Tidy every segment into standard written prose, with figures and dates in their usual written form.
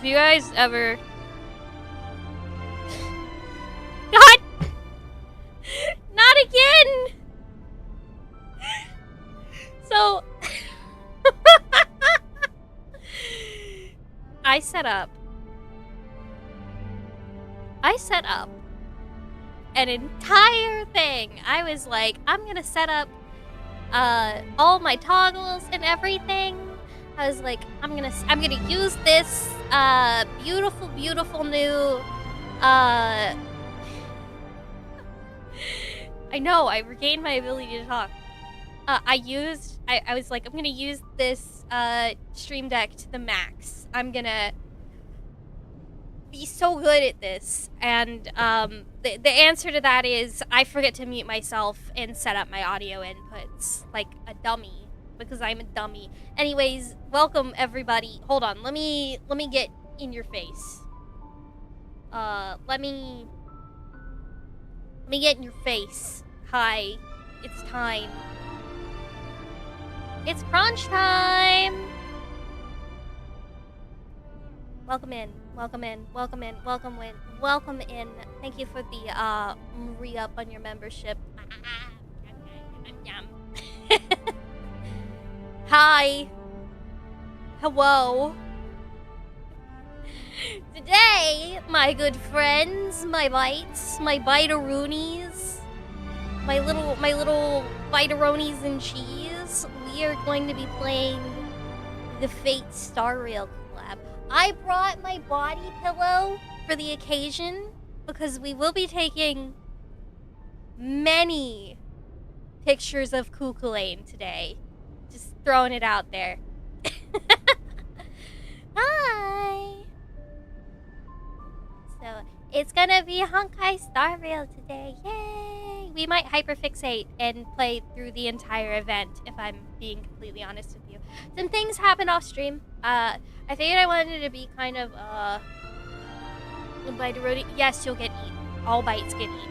Have you guys ever... God! Not again! So... I set up I set up an entire thing. I was like, I'm gonna set up all my toggles and everything. I was like, I'm gonna use this beautiful new I know, I regained my ability to talk. I was like, I'm gonna use this stream deck to the max. I'm gonna be so good at this. And the answer to that is I forget to mute myself and set up my audio inputs like a dummy, because I'm a dummy. Anyways, welcome everybody. Hold on, let me get in your face. Let me get in your face. Hi, it's time. It's crunch time! Welcome in, welcome in, welcome in, welcome in, welcome in. Thank you for the re-up on your membership. Hi. Hello. Today, my good friends, my bites, my bite-a-roonies, my little bite-a-ronies and cheese, we are going to be playing the Fate Star Rail collab. I brought my body pillow for the occasion because we will be taking many pictures of Kukulane today. Just throwing it out there. Hi! So, it's gonna be Honkai Star Rail today. Yay! We might hyperfixate and play through the entire event, if I'm being completely honest with you. Some things happened off stream. I figured I wanted to be kind of, bite-a-roni. Yes, you'll get eaten. All bites get eaten.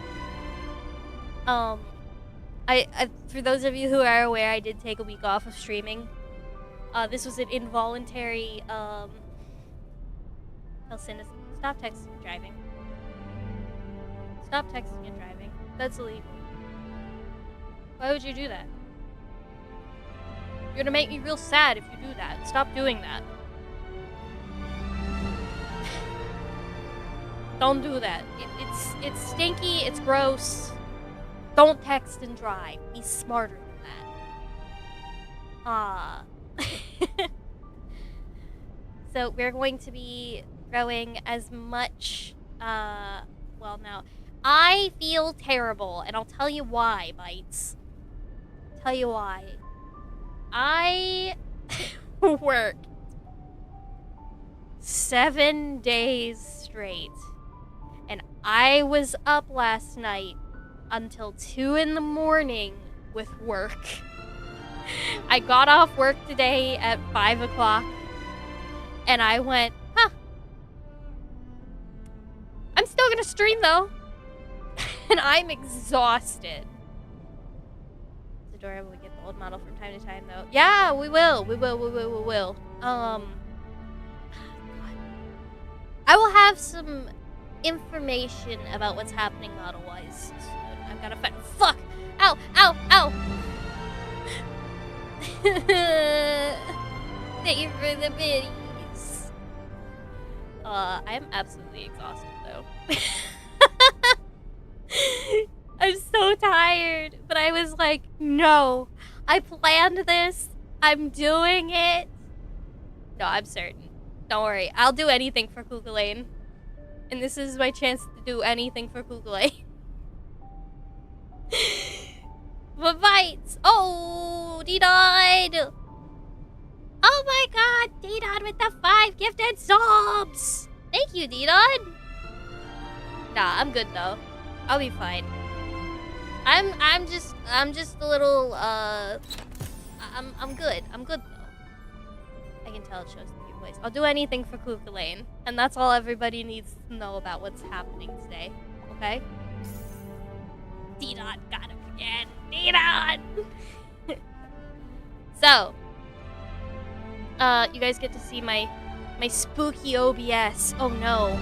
For those of you who are aware, I did take a week off of streaming. This was an involuntary, Helsinus, stop texting and driving. Stop texting and driving. That's illegal. Why would you do that? You're gonna make me real sad if you do that. Stop doing that. Don't do that. It's stinky, it's gross. Don't text and drive. Be smarter than that. So we're going to be throwing as much, well, no. I feel terrible, and I'll tell you why, Bites. Tell you why. I worked 7 days straight, and I was up last night until 2 in the morning with work. I got off work today at 5 o'clock, and I went, huh. I'm still gonna stream, though. And I'm exhausted. It's adorable to get the old model from time to time, though. Yeah, we will. We will. God. I will have some information about what's happening model-wise soon. I've got to find... Fuck! Ow! Ow! Ow! Thank you for the biddies. I am absolutely exhausted, though. I'm so tired, but I was like, no, I planned this. I'm doing it. No, I'm certain. Don't worry. I'll do anything for Kukulane. And this is my chance to do anything for Kukulane. But bites. Oh, D-Dod. Oh my god, D-Dod with the 5 gifted subs. Thank you, D-Dod. Nah, I'm good though. I'll be fine. I'm just a little I'm good. I'm good though. I can tell it shows the new voice. I'll do anything for Kukulane, and that's all everybody needs to know about what's happening today. Okay? D-Dot got him again. D-Dot. So, you guys get to see my spooky OBS. Oh no.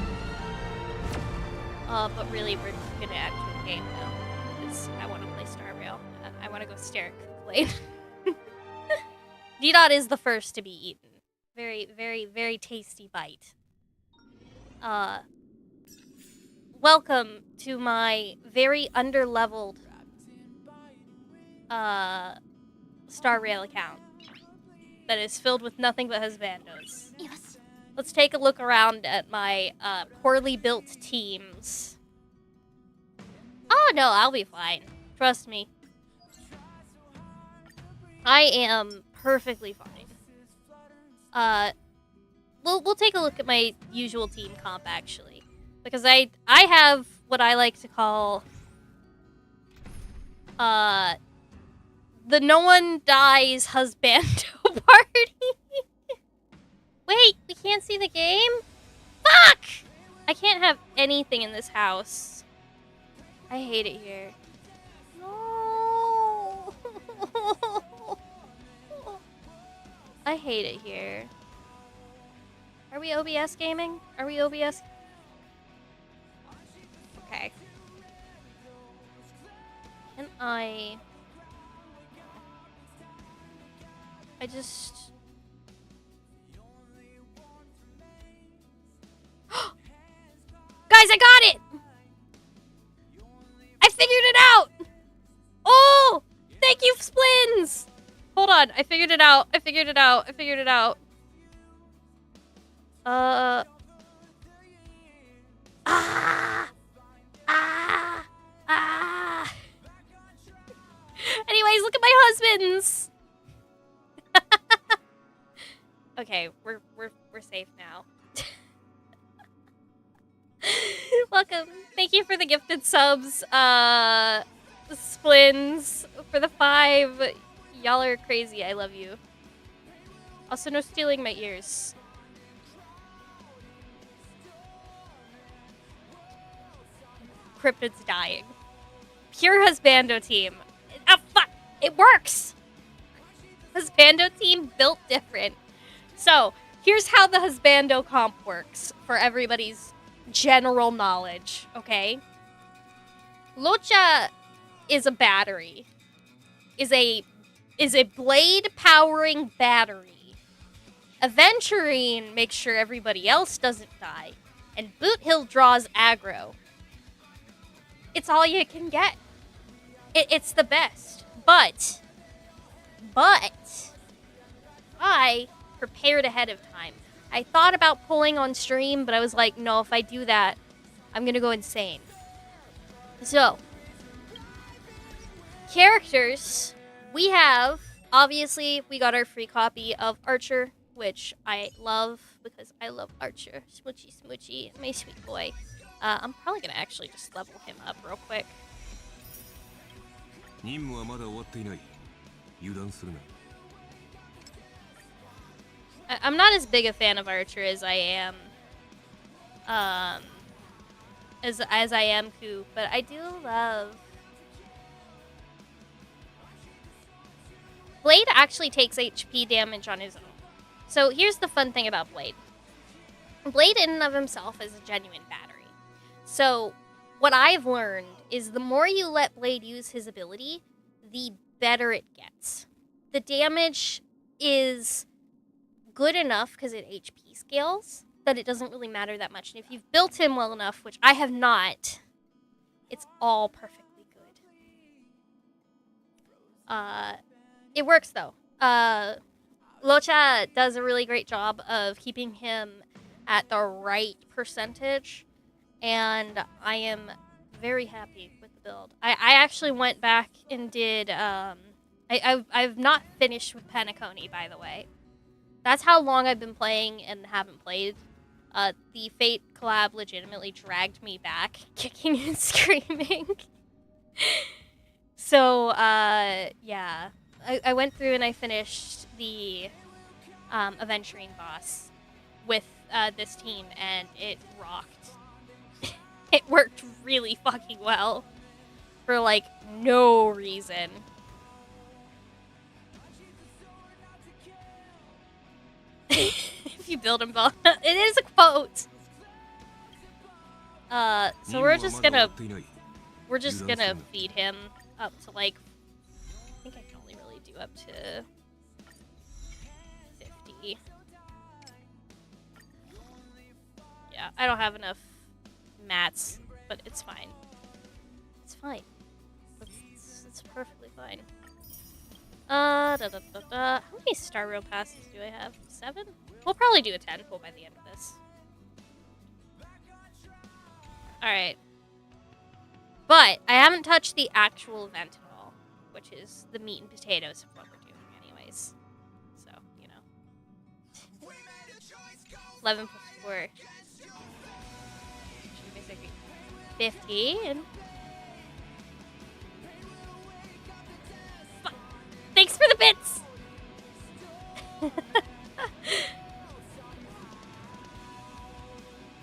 But really, we're gonna actually game now, because I want to play Star Rail. I want to go stare at Kukulane. D-Dot is the first to be eaten. Very, very, very tasty bite. welcome to my very underleveled Star Rail account that is filled with nothing but husbandos. Let's take a look around at my poorly built teams. Oh no, I'll be fine. Trust me. I am perfectly fine. We'll take a look at my usual team comp actually, because I have what I like to call the no one dies husbando party. Wait, we can't see the game? Fuck! I can't have anything in this house. I hate it here. No. I hate it here. Are we OBS gaming? Are we OBS? Okay. Can I just... Guys, I got it! I figured it out! Oh! Thank you, Splins! Hold on, I figured it out. I figured it out. I figured it out. Anyways, look at my husbands! Okay, we're safe now. Welcome. Thank you for the gifted subs. Splins for the 5. Y'all are crazy. I love you. Also, no stealing my ears. Cryptid's dying. Pure husbando team. Ah, fuck! It works! Husbando team built different. So, here's how the husbando comp works for everybody's general knowledge, okay? Locha is a battery. Is a blade powering battery. Aventurine makes sure everybody else doesn't die. And Boothill draws aggro. It's all you can get. It's the best. But I prepared ahead of time. I thought about pulling on stream, but I was like, no, if I do that, I'm gonna go insane. So, characters, we have, obviously, we got our free copy of Archer, which I love, because I love Archer. Smoochy, smoochy, my sweet boy. I'm probably gonna actually just level him up real quick. I'm not as big a fan of Archer as I am, as I am Ku, but I do love... Blade actually takes HP damage on his own. So here's the fun thing about Blade. Blade in and of himself is a genuine battery. So what I've learned is the more you let Blade use his ability, the better it gets. The damage is good enough because it HP scales that it doesn't really matter that much. And if you've built him well enough, which I have not, it's all perfectly good. It works though. Locha does a really great job of keeping him at the right percentage, and I am very happy with the build. I actually went back and did, I've not finished with Penacony, by the way. That's how long I've been playing and haven't played. The Fate collab legitimately dragged me back, kicking and screaming. So, yeah. I went through and I finished the Aventurine boss with this team, and it rocked. It worked really fucking well for, like, no reason. If you build him well. It is a quote. So we're just gonna feed him up to, like, I think I can only really do up to 50. Yeah, I don't have enough mats but it's fine. It's fine. It's perfectly fine. How many Star Rail passes do I have? 7? We'll probably do a 10 pool by the end of this. Alright. But I haven't touched the actual event at all, which is the meat and potatoes of what we're doing anyways. So, you know. 11 plus 4. Basically 15. Thanks for the bits!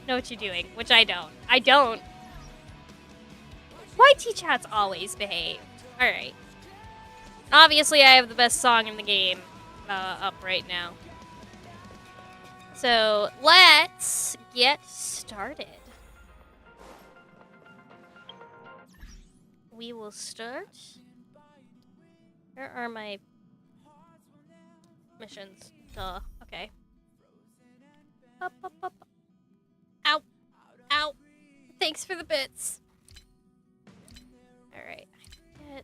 Know what you're doing, which I don't. I don't. YT chat's always behaved. Alright. Obviously, I have the best song in the game up right now. So, let's get started. We will start. Where are my missions? Duh. Okay. Up, up, up. Ow. Ow. Thanks for the bits. Alright. I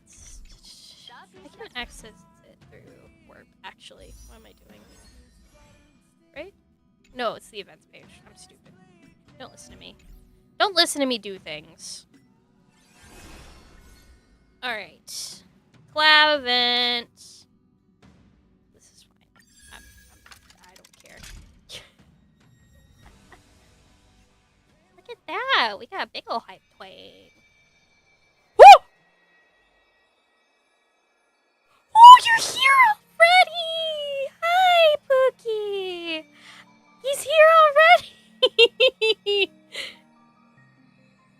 can access it through warp, actually. What am I doing? Right? No, it's the events page. I'm stupid. Don't listen to me. Don't listen to me do things. Alright. Collab event. This is fine. I don't care. Look at that. We got a big ol' hype plane. Woo! Oh, you're here already! Hi, Pookie! He's here already!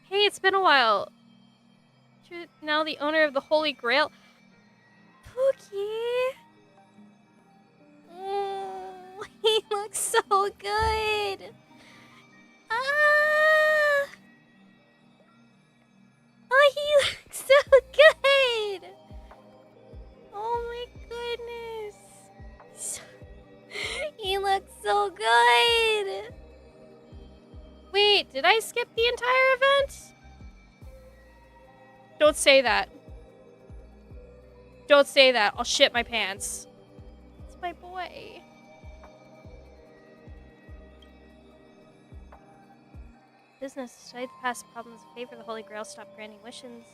Hey, it's been a while. You're now the owner of the Holy Grail. Pookie! Oh, he looks so good! Ah! Oh, he looks so good! Oh my goodness! He looks so good! Wait, did I skip the entire event? Don't say that. Don't say that. I'll shit my pants. It's my boy. Business. Study the past problems in favor of the Holy Grail. Stop granting wishes.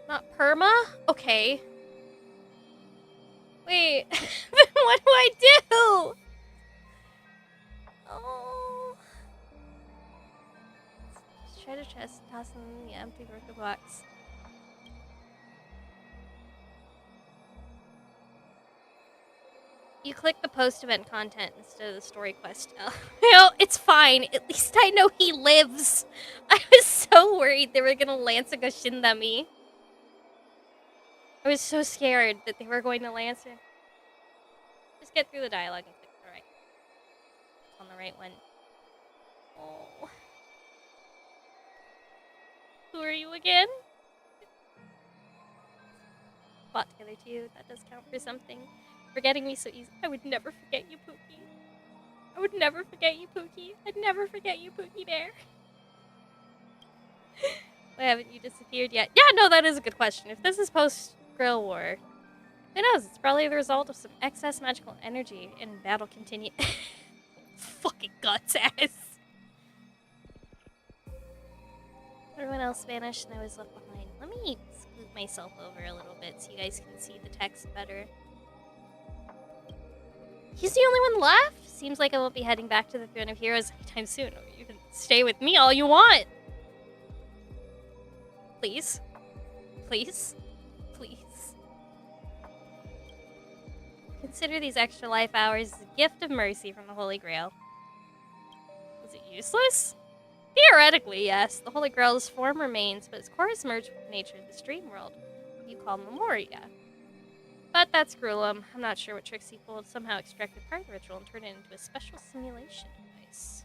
Not perma? Okay. Wait. Then what do I do? Oh. Treasure chest, toss in the empty worker box. You click the post-event content instead of the story quest. You know, it's fine. At least I know he lives. I was so worried they were gonna lance a Gashinda me. I was so scared that they were going to lance her. Just get through the dialogue and click the right. On the right one. Oh. Who are you again? Fought together too. That does count for something. Forgetting me so easy. I would never forget you, Pookie. I would never forget you, Pookie. I'd never forget you, Pookie Bear. Why haven't you disappeared yet? Yeah, no, that is a good question. If this is post-Grill War, who knows? It's probably the result of some excess magical energy and battle continue. Fucking guts ass. Everyone else vanished and I was left behind. Let me scoot myself over a little bit so you guys can see the text better. He's the only one left? Seems like I won't be heading back to the Throne of Heroes anytime soon. Or you can stay with me all you want. Please. Please. Please. Consider these extra life hours as a gift of mercy from the Holy Grail. Is it useless? Theoretically, yes. The Holy Grail's form remains, but its core is merged with the nature of the dream world. You call Memoria. But that's Gruelum. I'm not sure what tricks he pulled. Somehow extracted part of the ritual and turned it into a special simulation device.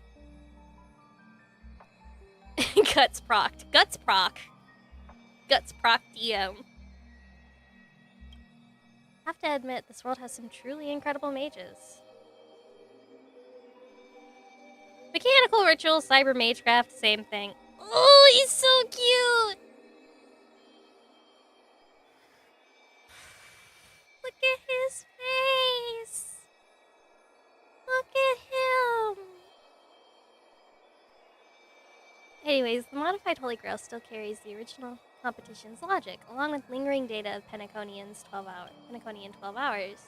Guts procced. Guts proc. Guts proc DM. Have to admit, this world has some truly incredible mages. Mechanical Chemical ritual, cyber magecraft, same thing. Oh, he's so cute! Look at his face! Look at him! Anyways, the modified Holy Grail still carries the original competition's logic, along with lingering data of Penaconian 12 hours.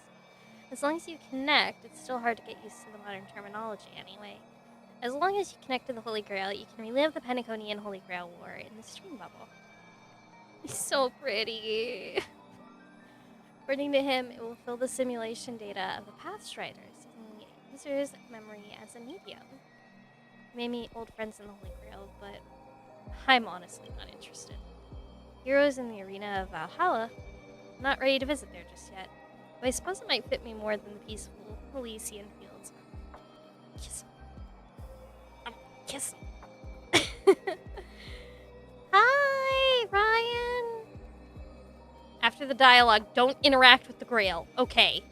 As long as you connect, it's still hard to get used to the modern terminology anyway. As long as you connect to the Holy Grail, you can relive the Penaconian Holy Grail War in the stream bubble. He's so pretty. According to him, it will fill the simulation data of the past writers, using the user's memory as a medium. You may meet old friends in the Holy Grail, but I'm honestly not interested. Heroes in the arena of Valhalla, I'm not ready to visit there just yet. But I suppose it might fit me more than the peaceful Elysian fields. Kiss him. Kiss him. Hi, Ryan. After the dialogue, don't interact with the Grail. Okay.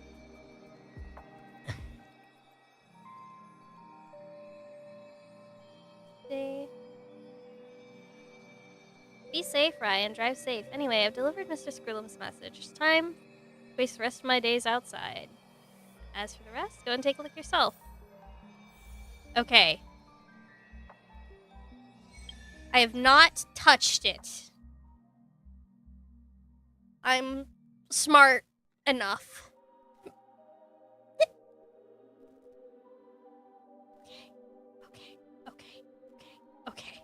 Be safe, Ryan. Drive safe. Anyway, I've delivered Mr. Scrillum's message. It's time to waste the rest of my days outside. As for the rest, go and take a look yourself. Okay. I have not touched it. I'm smart enough. Okay.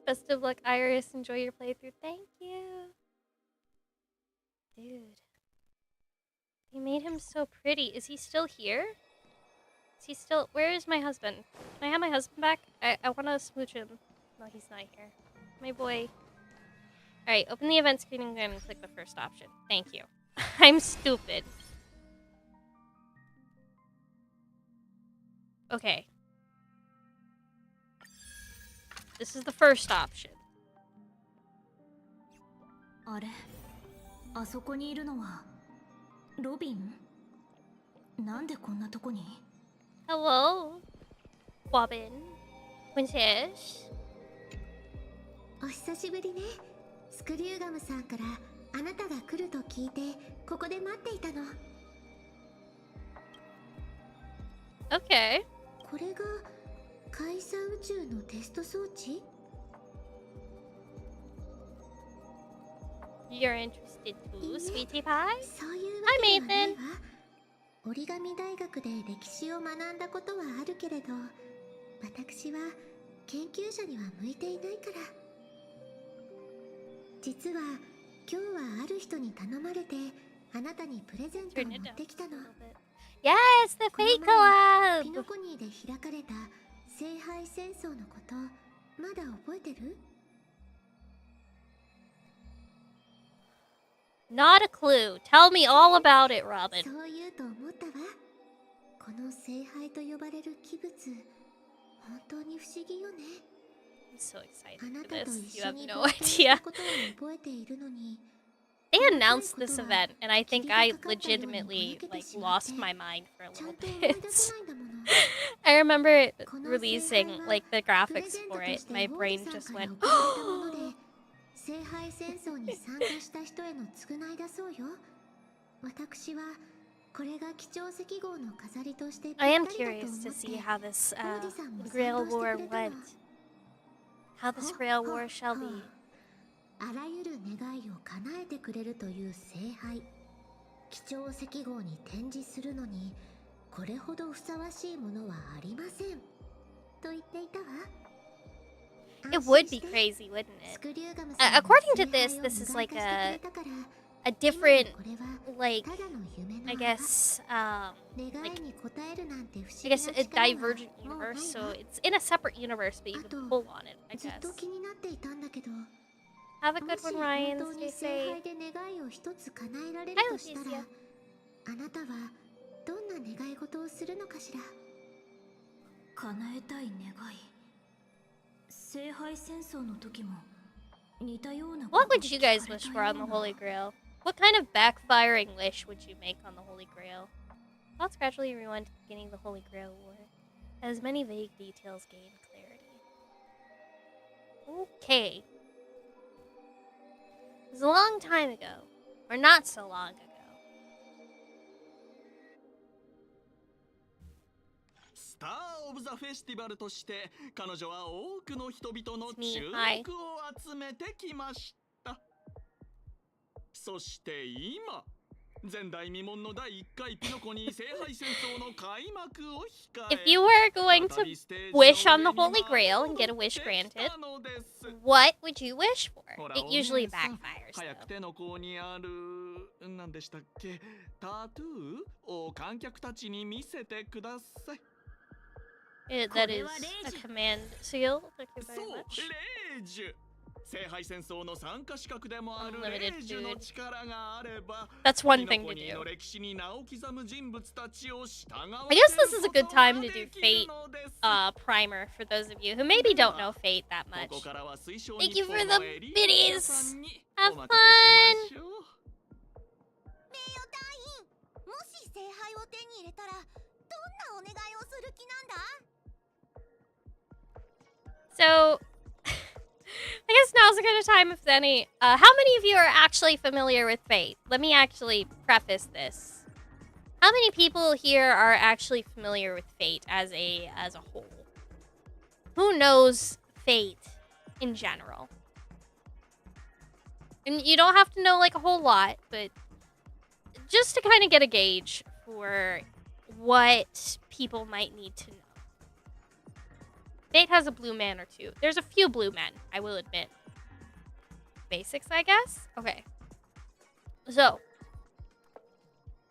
Best of luck, Iris. Enjoy your playthrough. Thank you. Dude. He made him so pretty. Is he still here? Is he still... Where is my husband? Can I have my husband back? I want to smooch him. No, he's not here. My boy. Alright, open the event screen and click the first option. Thank you. I'm stupid. Okay. This is the first option. あれ、あそこにいるのはロビン？なんでこんなとこに？ Hello, Robin. Princess. お久しぶりね。スクリューガムさんからあなたが来ると聞いてここで待っていたの。 Okay. これが海佐宇宙のテスト装置？ You're interested too, sweetie pie? そういうわけではないわ。 Hi, Nathan. 折り紙大学で歴史を学んだことはあるけれど、私は研究者には向いていないから。実は今日はある人に頼まれてあなたにプレゼントを持ってきたの。 Yes, the fake collab! ピノコニーで開かれた聖杯戦争のこと、まだ覚えてる？ Not a clue. Tell me all about it, Robin. そう言うと思ったわ。この聖杯と呼ばれる器物、本当に不思議よね。 I'm so excited あな for たと this. 一 You 緒 have に no 冒険し idea. たことを覚えているのに。 They announced this event, and I think I legitimately, like, lost my mind for a ちゃ little んと思い bit. 出せないんだもの。 I remember it releasing, like, the graphics for it. My brain just went, 聖杯戦争に参加した人への償いだそうよ。私はこれが貴重石号の飾りとしてぴった I り am だと思って。 curious to see how this 王子さんも Grail 賛同 War してくれたわ。 went. How this Grail War shall be. あらゆる願いを叶えてくれるという聖杯。貴重石号に展示するのにこれほどふさわしいものはありませんと言っていたわ。 It would be crazy, wouldn't it? According to this, this is like a different, like, I guess a divergent universe, so it's in a separate universe, but you can pull on it, I ずっ guess. と気になっていたんだけど、 Have a も good し one, 本 Ryan. 当 Stay に聖 safe. 杯で願いを一つ叶えられる Hi, としたら、 Lucia. あなたはどんな願い事をするのかしら。叶えたい願い。聖杯戦争の時も似たような。 What would you guys wish for on the Holy Grail? What kind of backfiring wish would you make on the Holy Grail? Thoughts gradually rewind to the beginning of the Holy Grail War. As many vague details gain clarity. Okay. It was a long time ago. Or not so long ago. スター・オブ・ザ・フェスティバルとして彼女は多くの人々の It's me. 注 Hi. 目を集めてきました。そして今、前代未聞の第1回ピノコに聖杯戦争の開幕を控え If you were going to wish on the Holy Grail and get a wish granted, what would you wish for? It usually backfires, 早く though. 手の甲にある何でしたっけ、タトゥーを観客たちに見せてください。That is a command seal. Thank you そ very う、 much. 霊樹。聖杯戦争の参加資格でもある Unlimited 霊樹の力があれば、 That's one ピ thing ノコ to ニ do. の歴史に名を刻む人物たちを従わ I せ guess る this is a こと good time が to で do き Fate るのです。 primer for those of you who maybe don't know Fate that こ much. こからは推奨 Thank 日 you for 本 the のエリート皆さ biddies. んに Have お任 fun. せしましょう。名誉隊員、もし聖杯を手に入れたらどんなお願いをする気なんだ？ So, I guess now's a good time, if any. How many of you are actually familiar with Fate? Let me actually preface this. How many people here are actually familiar with Fate as a whole? Who knows Fate in general? And you don't have to know like a whole lot, but just to kind of get a gauge for what people might need to know. Fate has a blue man or two. There's a few blue men, I will admit. Basics, I guess? Okay. So,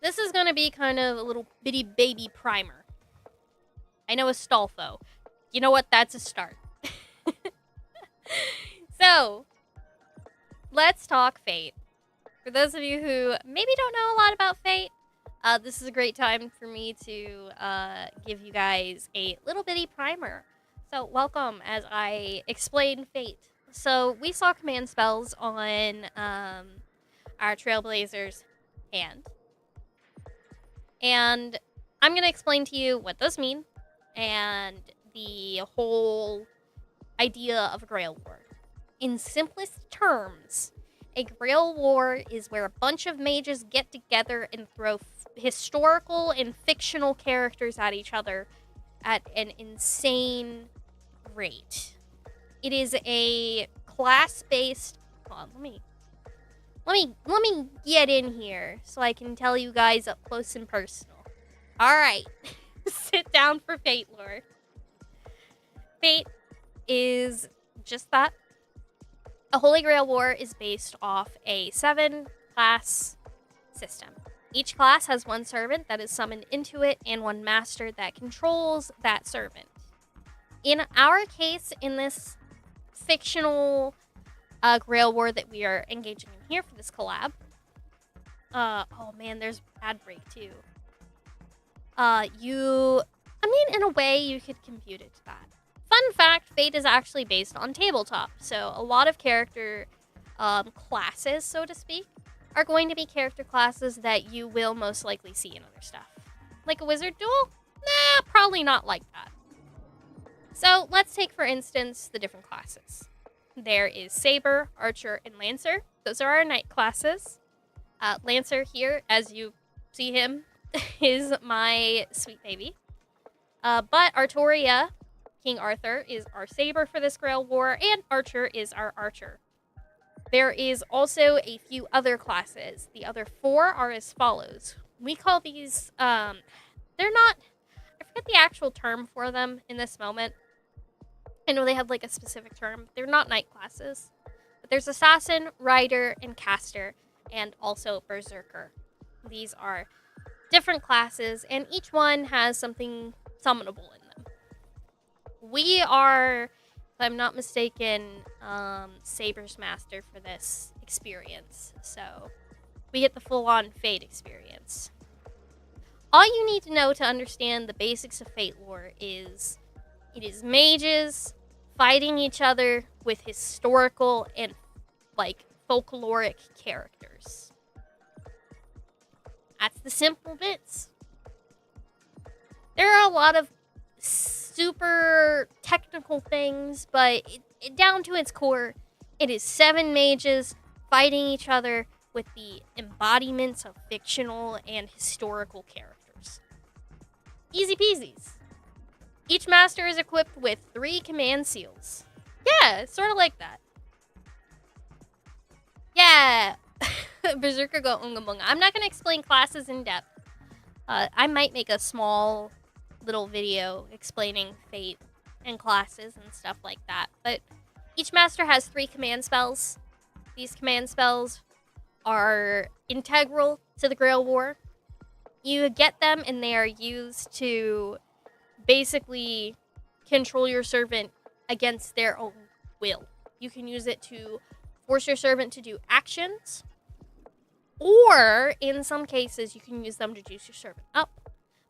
this is going to be kind of a little bitty baby primer. I know Astolfo. You know what? That's a start. So, let's talk Fate. For those of you who maybe don't know a lot about Fate, this is a great time for me to give you guys a little bitty primer. So, welcome as I explain Fate. So, we saw command spells on our Trailblazer's hand. And I'm going to explain to you what those mean and the whole idea of a Grail War. In simplest terms, a Grail War is where a bunch of mages get together and throw historical and fictional characters at each other at an insane rate. It is a class-based... Hold on, let me get in here so I can tell you guys up close and personal. Alright. Sit down for Fate lore. Fate is just that. A Holy Grail War is based off a 7-class system. Each class has one servant that is summoned into it and one master that controls that servant. In our case, in this fictional Grail War that we are engaging in here for this collab, oh man, there's ad break too. In a way, you could compute it to that. Fun fact, Fate is actually based on tabletop, so a lot of character classes, so to speak, are going to be character classes that you will most likely see in other stuff. Like a wizard duel? Nah, probably not like that. So let's take, for instance, the different classes. There is Saber, Archer, and Lancer. Those are our knight classes. Lancer here, as you see him, is my sweet baby. But Artoria, King Arthur, is our Saber for this Grail War, and Archer is our Archer. There is also a few other classes. The other 4 are as follows. We call these, they're not, I forget the actual term for them in this moment. I know they have like a specific term. They're not knight classes. But there's Assassin, Rider, and Caster, and also Berserker. These are different classes, and each one has something summonable in them. We are, if I'm not mistaken, Saber's Master for this experience. So we get the full-on Fate experience. All you need to know to understand the basics of Fate lore is it is mages fighting each other with historical and, like, folkloric characters. That's the simple bits. There are a lot of super technical things, but down to its core, it is 7 mages fighting each other with the embodiments of fictional and historical characters. Easy peasies. Each master is equipped with 3 command seals. Yeah, sort of like that. Yeah. Berserker go unga bunga. I'm not going to explain classes in depth. I might make a small little video explaining fate and classes and stuff like that. But each master has 3 command spells. These command spells are integral to the Grail War. You get them and they are used to basically control your servant against their own will. You can use it to force your servant to do actions, or in some cases you can use them to juice your servant up.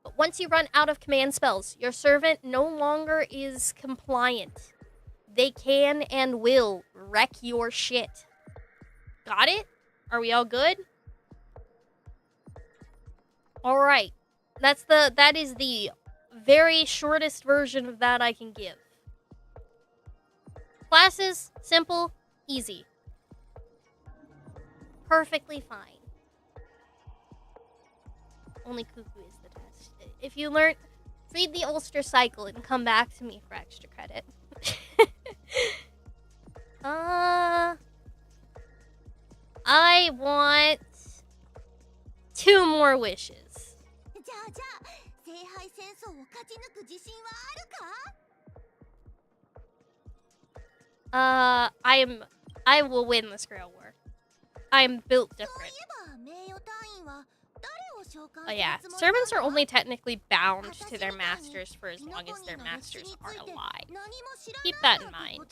But once you run out of command spells, your servant no longer is compliant. They can and will wreck your shit. Got it? Are we all good? Alright. That is the very shortest version of that I can give. Classes, simple, easy. Perfectly fine. Only cuckoo is the test. If you learn, read the Ulster cycle and come back to me for extra credit. I want 2 more wishes. I will win this Grail War. I am built different. Oh yeah, servants are only technically bound to their masters for as long as their masters are alive. Keep that in mind.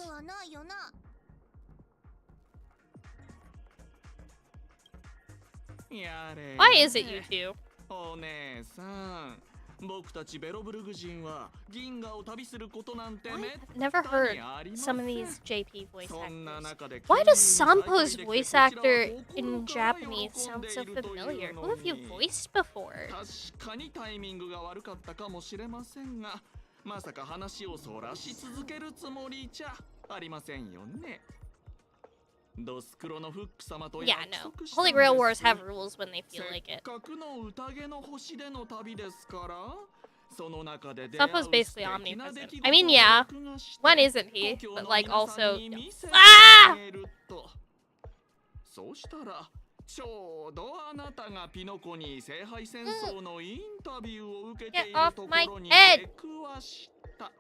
Why is it you two? お姉さん、僕たちベロブルグ人は銀河を旅することなんてめっ I've never た heard にありま some せ of ん。 these JP voice そんな actors. 中で Why does 君に Sampo's 再会できて voice こちらは actor 心 in から Japanese 喜ん sound で so いるという familiar? の Who have you に voiced before? 確かにタイミングが悪かったかもしれませんが、まさか話をそらし続けるつもりじゃありませんよね。ドスクロのフック様と Yeah, 約 no. 束したん Holy です。 Grail Wars have rules when they せ feel like っ it. かくの宴の星での旅ですから、その中で出会う Sampo's 素 basically 敵な omnipresent. 出来 I mean, 事を yeah. 録画して When isn't he? 故郷 But の like 皆さん also. に見せて Ah! あげると。そうしたらちょうどあなたがピノコに聖杯戦争のインタビューを受けてい Get る off とこ my ろに head! 出くわした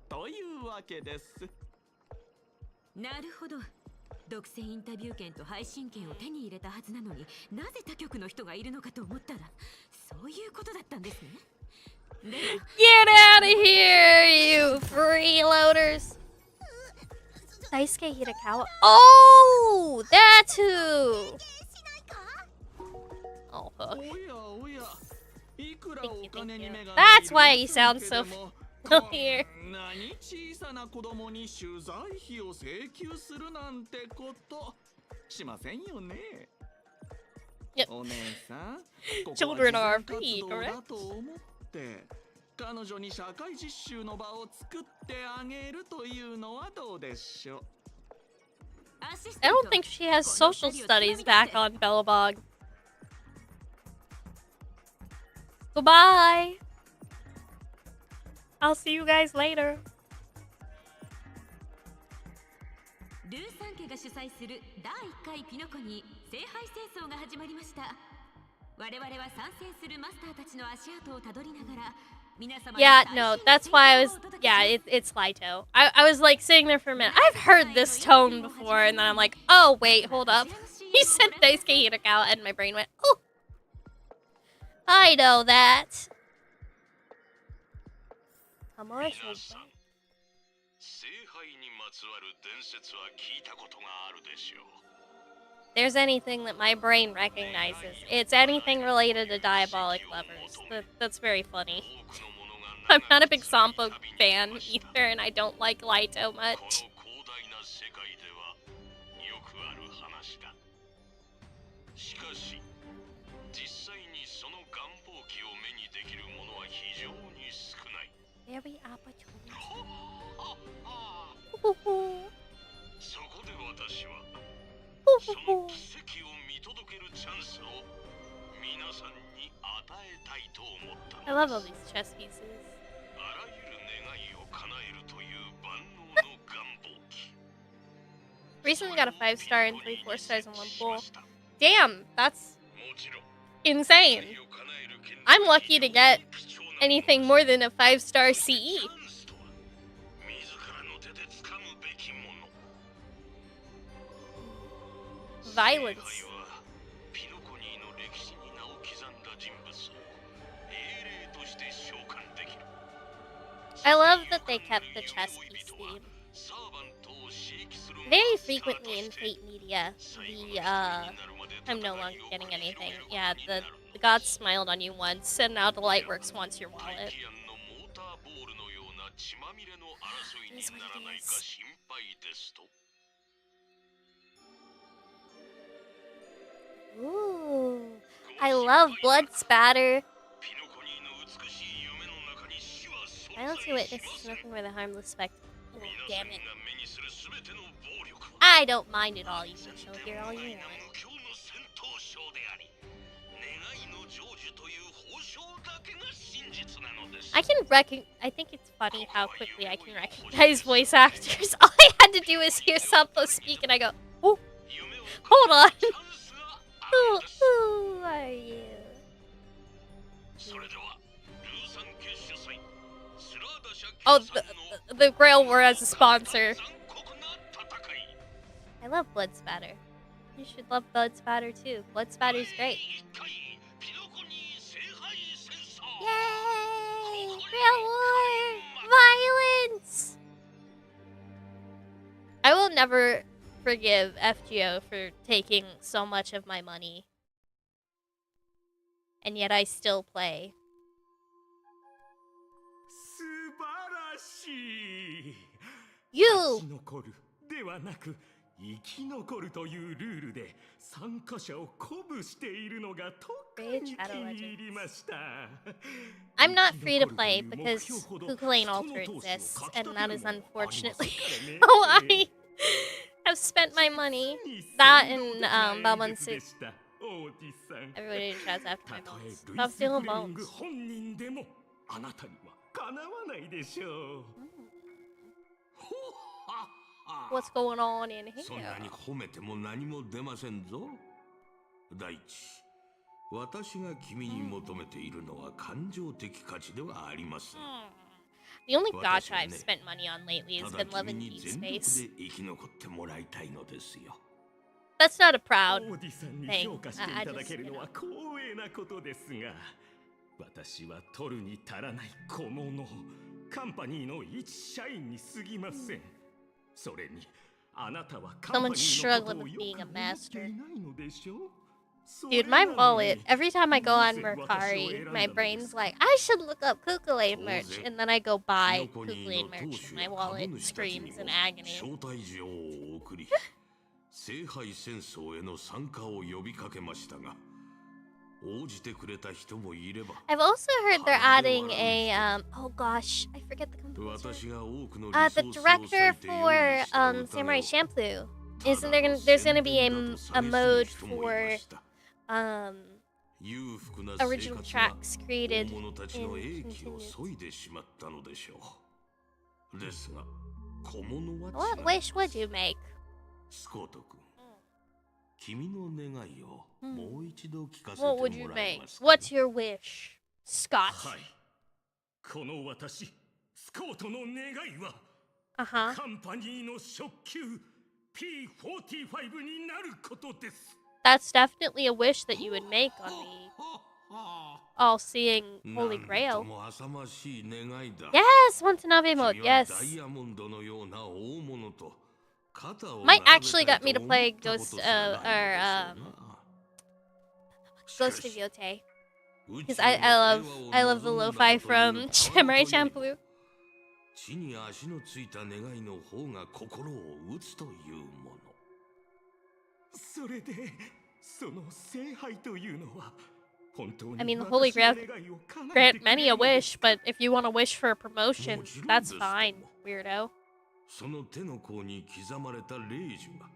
というわけです。なるほど。独占インタビュー権と配信権を手に入れたはずなのに、なぜ他局の人がいるのかと思ったら、そういうことだったんですね。では Get out of here, you freeloaders! Daisuke Hirakawa. Oh! That's who! Oh, fuck. おやおや、いくらお金に目が That's why he sounds so こ familiar. んなに小さな子供に取材費を請求するなんてことしませんよね。 Yep. お姉さん、ここは Children are 慈善 free, 活動 correct? だと思って彼女に社会実習の場を作ってあげるというのはどうでしょう。 I don't think she has social studies back on Bellabog. Goodbye! I'll see you guys later. ルーサン家が主催する第1回ピノコに聖杯戦争が始まりました。我々は参戦するマスターたちの足跡をたどりながら皆様に Yeah, 最新 no, の that's why I 情 was. 報をお届け Yeah, します it's Lito. I was like sitting there for a minute. I've heard this tone before, and then I'm like, oh, wait, hold up. He said Daisuke Hirakawa, and my brain went, oh! I know that. Commercial. 聖杯にまつわる伝説は聞いたことがあるでしょう。 There's anything that my brain recognizes. It's anything related to diabolic lovers. That's very funny. I'm not a big Sampo fan either, and I don't like Lito この much. 広大な世界ではよくある話だ。しかし、実際にその願望記を目にできる者は非常に少ない。They every opportunity. そこで私はその奇跡を見届けるチャンスを皆さんに与えたいと思ったの I です。 love all these chess pieces. あらゆる願いを叶えるという万能の願望機。 Recently got a 5-star and 3 4-stars in one pull. Damn, that's もちろん insane. 願いを叶える権利 I'm lucky to get 貴重な anything more than a 5-star チ CE. ャンスとは自らの手で掴むべきもの。 Violence. はピノコニーの歴史に名を刻んだ人物を英霊として召喚できる。 I love that they kept the chess piece theme. サーバントを刺激する Very frequently in Fate media, I'm no longer getting anything. Yeah, the gods smiled on you once, and now the light works once your 大 wallet. 気案のモーターボールのような血まみれの争いにならないか心配ですと。 Ooh, I love blood spatter. ピノコニーの美しい夢の中に死は存在 Violence し you ま witness せ is ん。 nothing but a harmless spectacle. Oh, 皆さ damn ん it. が目にするすべての暴力は I don't mind it all. You can show here all you 無 want. 教の戦闘ショーであり、願いの成就という報奨だけが真実なのです。 I think it's funny how quickly I can recognize voice actors. All I had to do is hear Sampo speak, and I go, "Oh, 夢を hold on. チャンスがある Who, のです。 who are you?" それではルーサン家主催スラーダ社 Oh, 協賛の the Grail War as a sponsor. 残酷な戦い。 I love blood spatter. You should love blood spatter too. Blood spatter's great. 一回ピノコニー聖杯戦争。 Yay! Grail War! Violence! I will never forgive FGO for taking so much of my money. And yet I still play. 素晴らしい。 You! 生き残るではなく生き残るというルールで参加者を鼓舞しているのが特に気に入りました。 I'm not free to play because Kukulane Altar exists, and that is unfortunately how I have spent my money. That and Balmond Suit. Everybody shouts after my bones. Stop stealing bones. 本人でもあなたにはかなわないでしょう。 What's going on in そんな here? に褒めても何も出ませんぞ。第一、私が君に求めているのは感情的価値ではありません。 The only gacha I've spent money on lately has た been だ Love 君 and に Deep 全力 Space. で生き残ってもらいたいのですよ。 That's not a proud オーディさんに thing. 評価してい I ただ just, ける you の know. は光栄なことですが、私は取るに足らない小物、カンパニーの一社員に過ぎません。それに、あなたはカンパニ Someone's ーのこと struggling を with よ being a く思ってい master. ないのでしょう。 Dude, my wallet, every time I go on Mercari, my brain's like, I should look up Kukulane merch, and then I go buy Kukulane merch, and my wallet screams in agony. 招待状を送り、聖杯戦争への参加を呼びかけましたが、応じてくれた人もいれば、 I've also heard they're adding a, oh gosh, I forget the composer. 私が多くの The director for Samurai Champloo. Isn't there's gonna be a mode for original tracks created in continues. What wish would you make? スコート君、君の願いをもう一度聞かせて What も would you らえ make? ますか。 What's your wish, Scott? はい。この私、スコートの願いは、 Uh-huh. カンパニーの初級 P45 になることです。 That's definitely a wish that you would make on the all-seeing Holy なんと Grail. も浅ましい願いだ。 Yes, Watanabe mode, 君は yes. ダイヤモンドのような大物と肩を Might 並べ actually たい got me to と play 思ったことす Ghost, らないのでしょうな。 Ghost of Yote. 宇 Because 宙 I の love the 平和を lo-fi 望んだ from という Samurai 川といえば Champloo. 地に足のついた願いの方が心を打つというもの。それで、その聖杯というのは、I mean, the Holy Grail grant many a wish, but if you want to wish for a promotion, that's fine, weirdo. その手の甲に刻まれた霊樹が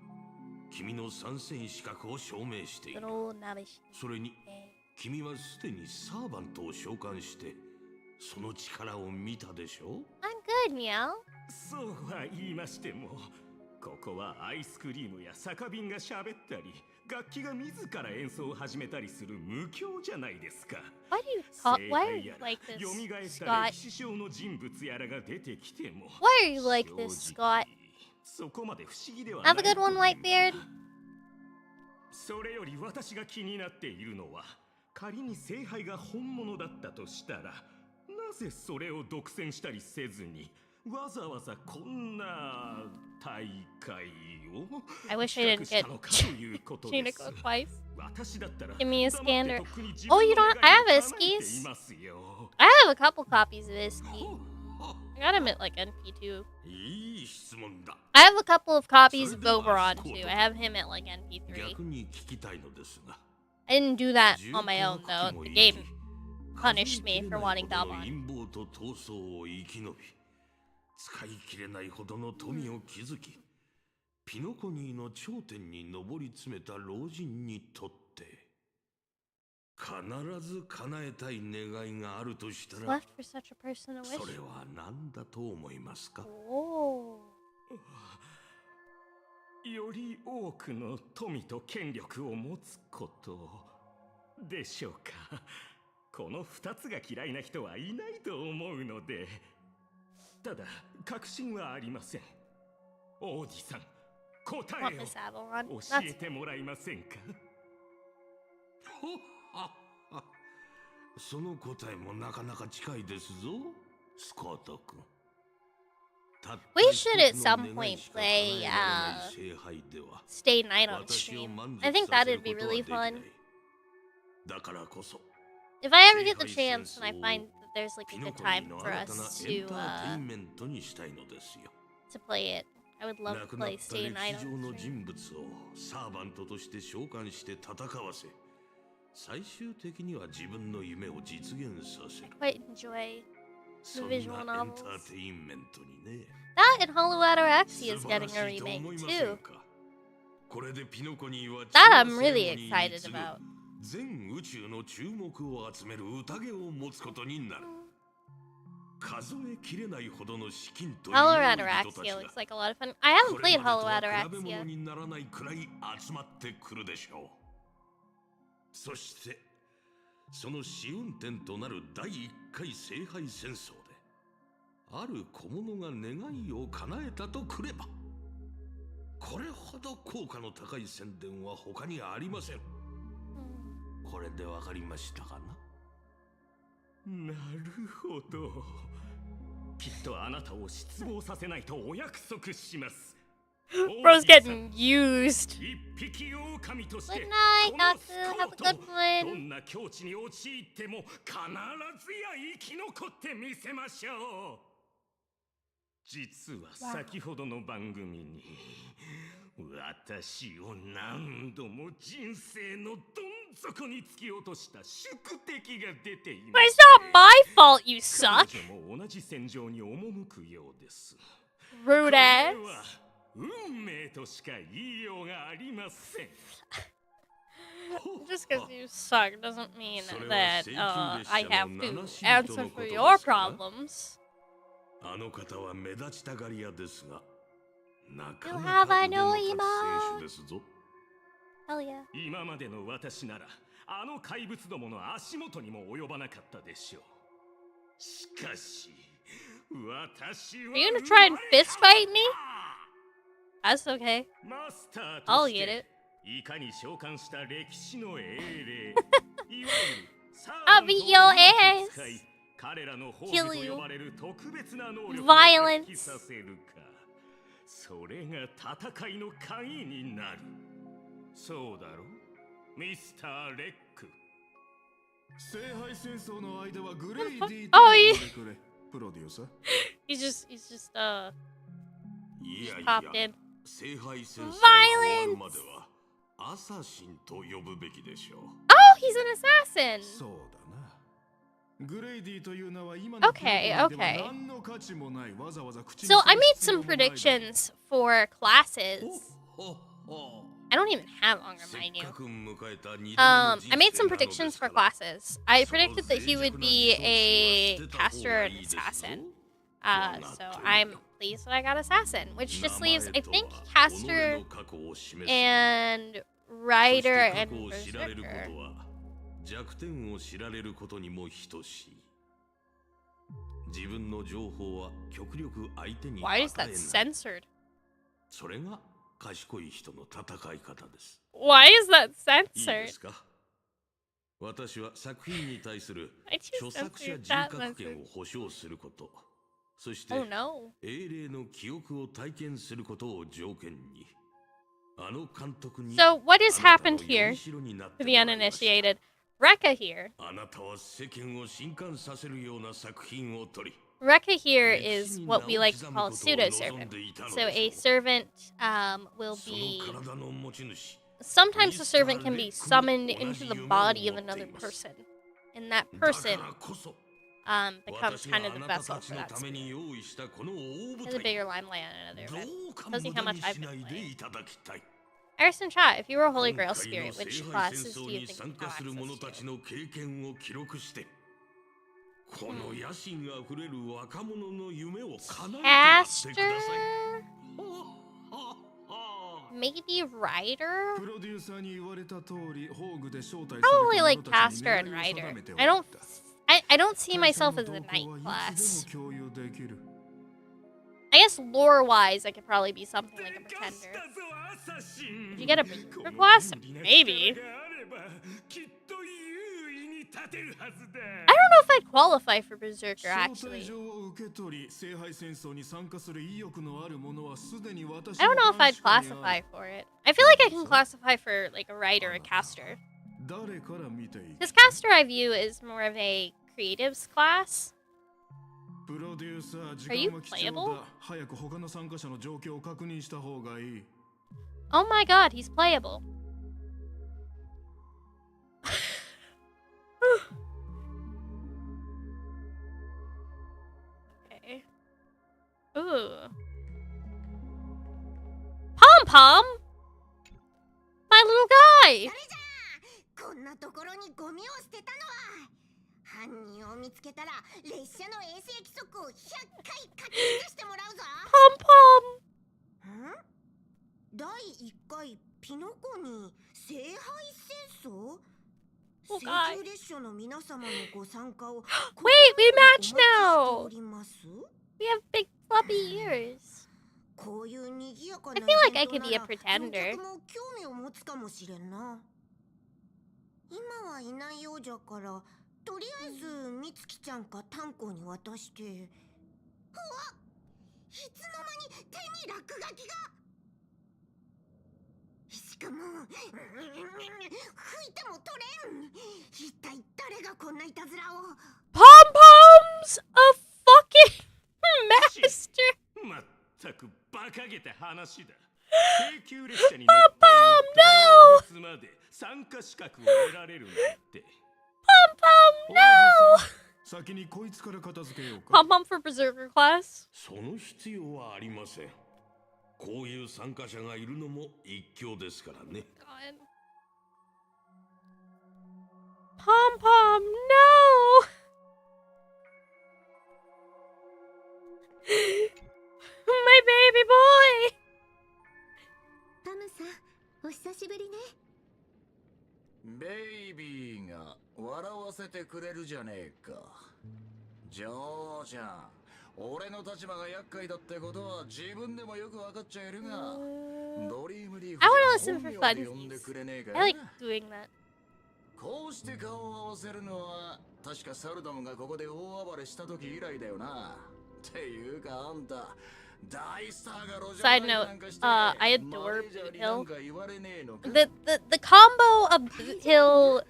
君の参戦資格を証明している。それに君はすでにサーバントを召喚してその力を見たでしょ？ I'm good, meow. そうは言いましても、ここはアイスクリームや酒瓶が喋ったり、楽器が自ら演奏を始めたりする無教じゃないですか。Why are you like this, 蘇った歴 Scott? 史上の人物やらが出てきても、 Why are you like this, Scott? そこまで不思議ではない。 Have a good one, Whitebeard. それより私が気になっているのは、仮に聖杯が本物だったとしたら、なぜそれを独占したりせずに、わざわざこんな大会を I wish I didn't 企 get 画したのかということです。 Chinico twice. 私だったら Give me a 黙って scanner. とっくに自 Oh, 分 you の don't? 願い I を have 叶えて Iskies. いますよ。 I have a couple copies of Iski. I got him at like NP2. いい質問だ。 I have a couple of copies of Oberon too. I have him at like NP3. 逆に聞きたいのですが、 I didn't do that on my own though. The game punished me for wanting 陰 Dalmon. 謀と闘争を生き延び、使い切れないほどの富を築き、ピノコニーの頂点に上り詰めた老人にとって、必ず叶えたい願いがあるとしたら、 Left for such a person to そ wish. れは何だと思いますか？ Oh. より多くの富と権力を持つことでしょうか。この2つが嫌いな人はいないと思うので。ただ確信はありません。王子さん、答 Want えを Miss Avalon? 教 That's えてもらえませんか？その答えもなかなか近いですぞ、スコート君。 We should at some point play Stay Night on stream. I think that'd be really fun. だからこそ If I ever get the chance and I find that there's like a good time for us to play it, I would love to play Stay Night on の stream. 人物をサーバントとして召喚して戦わせ、最終的には自分の夢を実現させる。 Quite enjoy そん the な visual エンタ novels. ーテインメントにね。 That and Hollow Ataraxia is 素晴ら getting し a いと remake 思いません too. か？これでピノコニーは That I'm really excited about. 全宇宙の注目を集める宴を持つことになる。数えきれないほどの資金と Hollow 有能な人たち Ataraxia が looks like a lot of fun. I haven't これ played ま Hollow でとは比べ物 Ataraxia. にならないくらい集まってくるでしょう。そしてその試運転となる第1回聖杯戦争である小物が願いを叶えたとくれば、これほど効果の高い宣伝は他にありません。これでわかりましたかな？なるほど。きっとあなたを失望させないとお約束します。 Bro's getting used. 一匹狼として Good night, この Gaku. ス Have コ a ー good ト one. どんな境地に陥っても必ずや生き残ってみせましょう。実は先ほどの番組に私を何度も人生のどん底に突き落とした宿敵が出ていま But す。 it's not my fault, you 彼 suck. 女も同じ戦場に赴くようです。 Rude これ ass. は運命としか言いようがありません。 Just because you suck doesn't mean それは that 請求列車 I の have 七 to シート answer のこと for です your か？ problems. あの方は目立ちたがり屋ですが、なか You な have か a 腕の new 立つ emote. 選手ですぞ。 Hell yeah. 今までの私ならあの怪物どもの足元にも及ばなかったでしょう。しかし私は Are you gonna try and fist fight me? That's okay. マスター I'll とし get て it. いかに召喚した歴史の英霊いわゆるサ I'll beat your ass. 使い彼らの宝 Kill 具 you. と呼ばれる特別な能力を Violence. 発揮させるか、それが戦いの鍵になる。そうだろミスター・レック。聖杯戦争の間はグレイディ Oh, he, くれプロデューサー he's just いやい popped や in. 聖杯戦争が終わ Violence. るまではアサシンと呼ぶべきでしょう。Oh he's an assassin. Okay, okay. So I made some predictions for classes. I don't even have Honkai, mind you. I made some predictions for classes. I predicted that he would be a caster and assassin. So I'm pleased that I got assassin, which just leaves, I think, caster and rider and berserker. Why is that censored? Why is that censored? I just censored that message. Oh no. So what has happened here to the uninitiated? Rekka here. Rekka here is what we like to call a pseudo-servant. So a servant will be... Sometimes the servant can be summoned into the body of another person. And that person becomes kind of the vessel for that spirit. There's a bigger limelight on another event. Tells you how much I've been playing. Arson Chat, if you were a Holy Grail spirit, which classes do you think you have access to? Caster? Maybe Rider? Probably like Caster and Rider. I don't see myself as a knight class. I guess lore-wise, I could probably be something like a pretender. Did you get a berserker class? Maybe. I don't know if I'd qualify for berserker, actually. I don't know if I'd classify for it. I feel like I can classify for like a rider or a caster. Because caster I view is more of a creatives class. Are you playable? Oh my god, he's playable. Okay. Ooh. Pom-pom? My little guy! こんなところにゴミを捨てたのは犯人を見つけたら列車の衛生規則を100回書き出してもらうぞ。Pom-pom! 第1回ピノコに聖杯戦争？ Oh god. Wait, we match now! We have big floppy ears. I feel like I could be a pretender. 今はいないようじゃから、とりあえずみつきちゃんかタンコに渡して。うわ！いつの間に手に落書きが。しかも、吹いても取れん。一体誰がこんないたずらを。Pom-pom's a fucking master. まったくバカげた話だ。Pom-pom, no! まで参加資格を得られるなんて。Pom-pom, no! 先にこいつから片付けようか。Pom-pom for berserker class? その必要はありません。こういう参加者がいるのも一興ですからね。Pom-pom, no! My baby boy! タムさん、お久しぶりね。ベイビーが笑わせてくれるじゃねえか。ジョーちゃん、俺の立場が厄介だってことは自分でもよく分かっちゃいるが、ドリームリーフ I want to listen for 本名で呼んで funsies. くれねえか。 I like doing that. こうして顔を合わせるのは確かサルドムがここで大暴れした時以来だよな。っていうかあんた。Side note, I adore Boot Hill. The combo of Boot Hill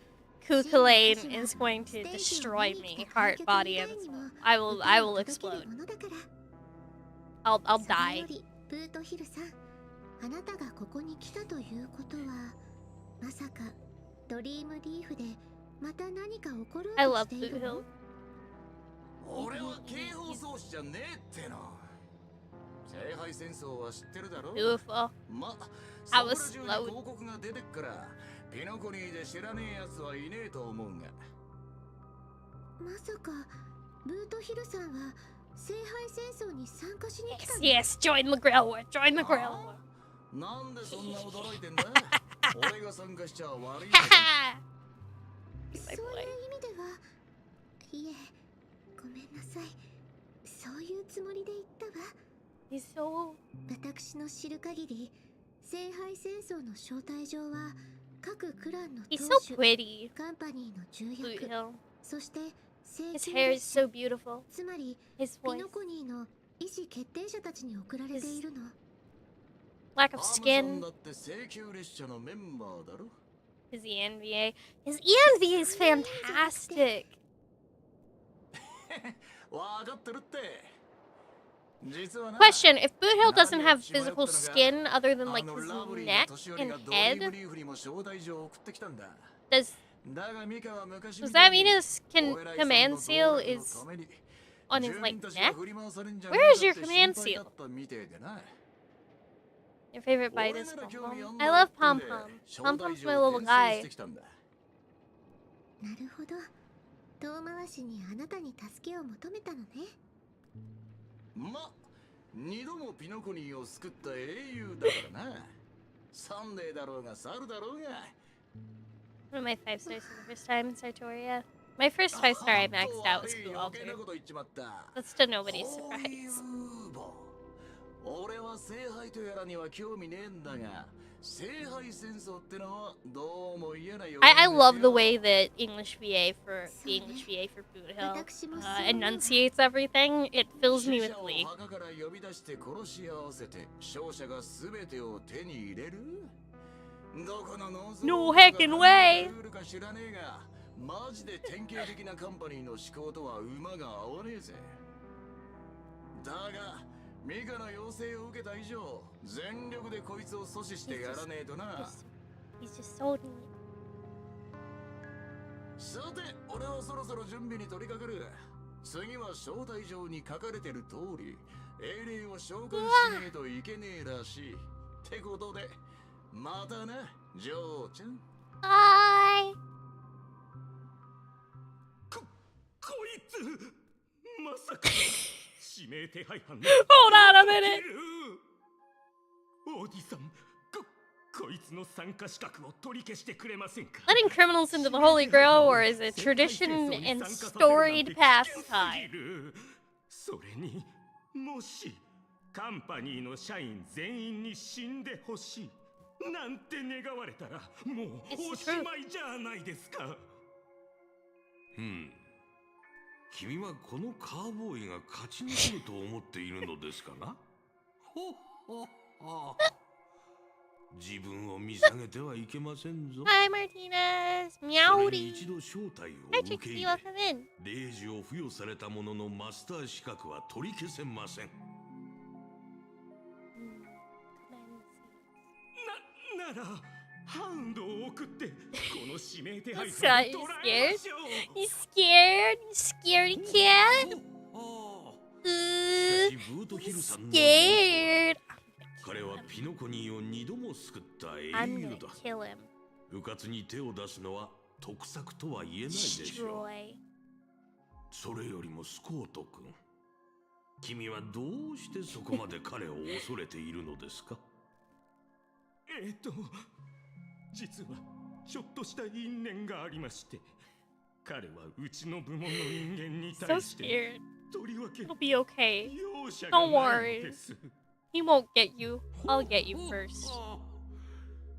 Kukulane is going to destroy me, heart, body, and soul. I will explode. I'll die. ブートヒルさん、あなたがここに来たということは、まさかドリームリーフでまた何か起ころ I うと love してい Boot る Hill. の？俺は警報装置じゃねえっての。聖杯戦争は知ってるだろ。 Beautiful. ま、 I そこ was ら中に slow. 広告が出てっからピノコニーで知らねえやつはいねえと思うが。まさかブートヒルさんは聖杯戦争に参加しに来た Yes, の？ yes, join the grill war. Join the grill war. なんでそんな驚いてんだ。俺が参加しちゃ悪いのか。 Haha. そういう意味では、いえ、ごめんなさい。そういうつもりで言ったわ。 He's so 私の知る限り、聖杯戦争の招待状は各クランの he's 当 so 主、 pretty. カンパニーの重 Boot 役、 Hill. そして聖 His 騎 hair 列 is 車 so beautiful. つまり His ピ voice. ノコニーの意思決定者たちに送られているの。 Lack of アムさん skin. だって聖級列車のメンバーだろ。 His ENVA. His ENVA is fantastic. わかってるって。実はな。 Question: If Boot Hill doesn't have physical skin other than like his neck and head, does that mean his command seal is on his like neck? Where is your command seal? Your favorite bite is Pom Pom. I love Pom Pom. Pom Pom's my little guy. なるほど。遠回しにあなたに助けを求めたのね。ま、二度もピノコニーを救った英雄だからな。サンデーだろうが猿だろうが。 One of my 5 stars for the first time in Sartoria. My first 5 star I maxed out was Blue Altar. That's to nobody's surprise. 俺は聖杯とやらには興味ねえんだが、聖杯戦争ってのはどうも嫌なよ。I love the way that English VA for the English VA for Boot Hill enunciates everything. It fills me with glee. 墓から呼び出して殺し合わせて勝者が全てを手に入れる。どこのノーズ No heckin' way! ルールか知らねえが、マジで典型的なカンパニーの思考とは馬が合わねえぜ。だがミカの要請を受けた以上、全力でこいつを阻止してやらねえとな。He's just so neat. さて、俺はそろそろ準備に取り掛かる。次は招待状に書かれてる通り、英霊を召喚しねえといけねえらしい。ってことで、またな、ジョーちゃん。Bye! こいつまさか指名手配犯の Hold on a minute! おじさん、こいつの参加資格を取り消してくれませんか？ Letting criminals into the Holy Grail War is a tradition and storied pastime. それに、もしカンパニーの社員全員に死んでほしいなんて願われたら、もうおしまいじゃないですか。君はこのカーボーイが勝ち残ると思っているのですかな？ほっほっほ。自分を見下げてはいけませんぞ。Hi, Martinez. それに Meowdy. 一度招待を Hi, 受け Trixie. 入 Welcome れ、 in. 令状を付与されたもののマスター資格は取り消せません。ならハウンドを送ってこの指名手配 This 犯 guy を is 捕らえ scared. ましょう。 He's scared. You scaredy cat. しかしブートヒルさんの Scared. 彼はピノコニーを二度も救った英 I'm 雄 gonna だ。 kill him. 迂闊に手を出すのは得策とは言えないでしょう。 Destroy. それよりもスコート君、君はどうしてそこまで彼を恐れているのですか？実はちょっとした因縁がありまして、彼はうちの部門の人間に So 対して scared. とりわけ It'll be okay. 容赦が Don't ないの worry. です。 He won't get you. I'll get you first.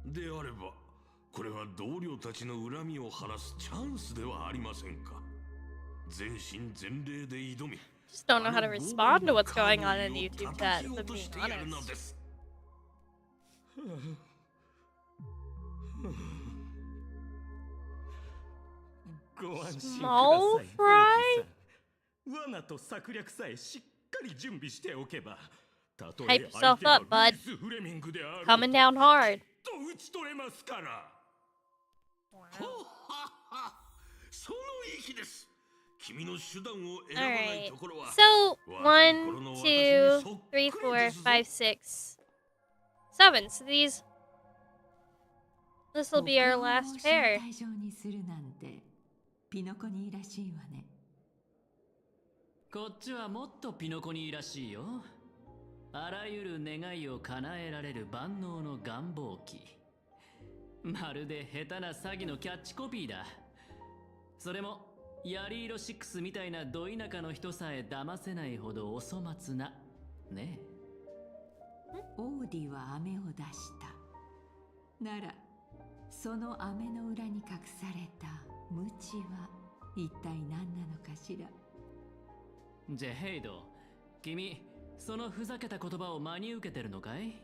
であれば、これは同僚たちの恨みを晴らすチャンスではありませんか？全身全霊で挑み、 Just don't know how to respond to what's going on in the YouTube chat, if I'm being honest. ご安心ください。 Small fry? 罠と策略さえしっかり準備しておけば、たと Hype え yourself 相手が up, bud. ルイス・フレミングである Coming down hard. と打ち取れますから。その意です。君の手段を選ばないところは。So 1, 2, 3, 4, 5, 6, 7. So these. This will be our last pair. 対象にするなんてピノコニーらしいわね。こっちはもっとピノコニーらしいよ。あらゆる願いを叶えられる万能の願望機。まるで下手な詐欺のキャッチコピーだ。それもヤリーロ6みたいなど田舎の人さえ騙せないほどお粗末なねえ。オーディは飴を出した。ならその飴の裏に隠された無知は一体何なのかしら。ジェヘイド、君そのふざけた言葉を真に受けてるのかい？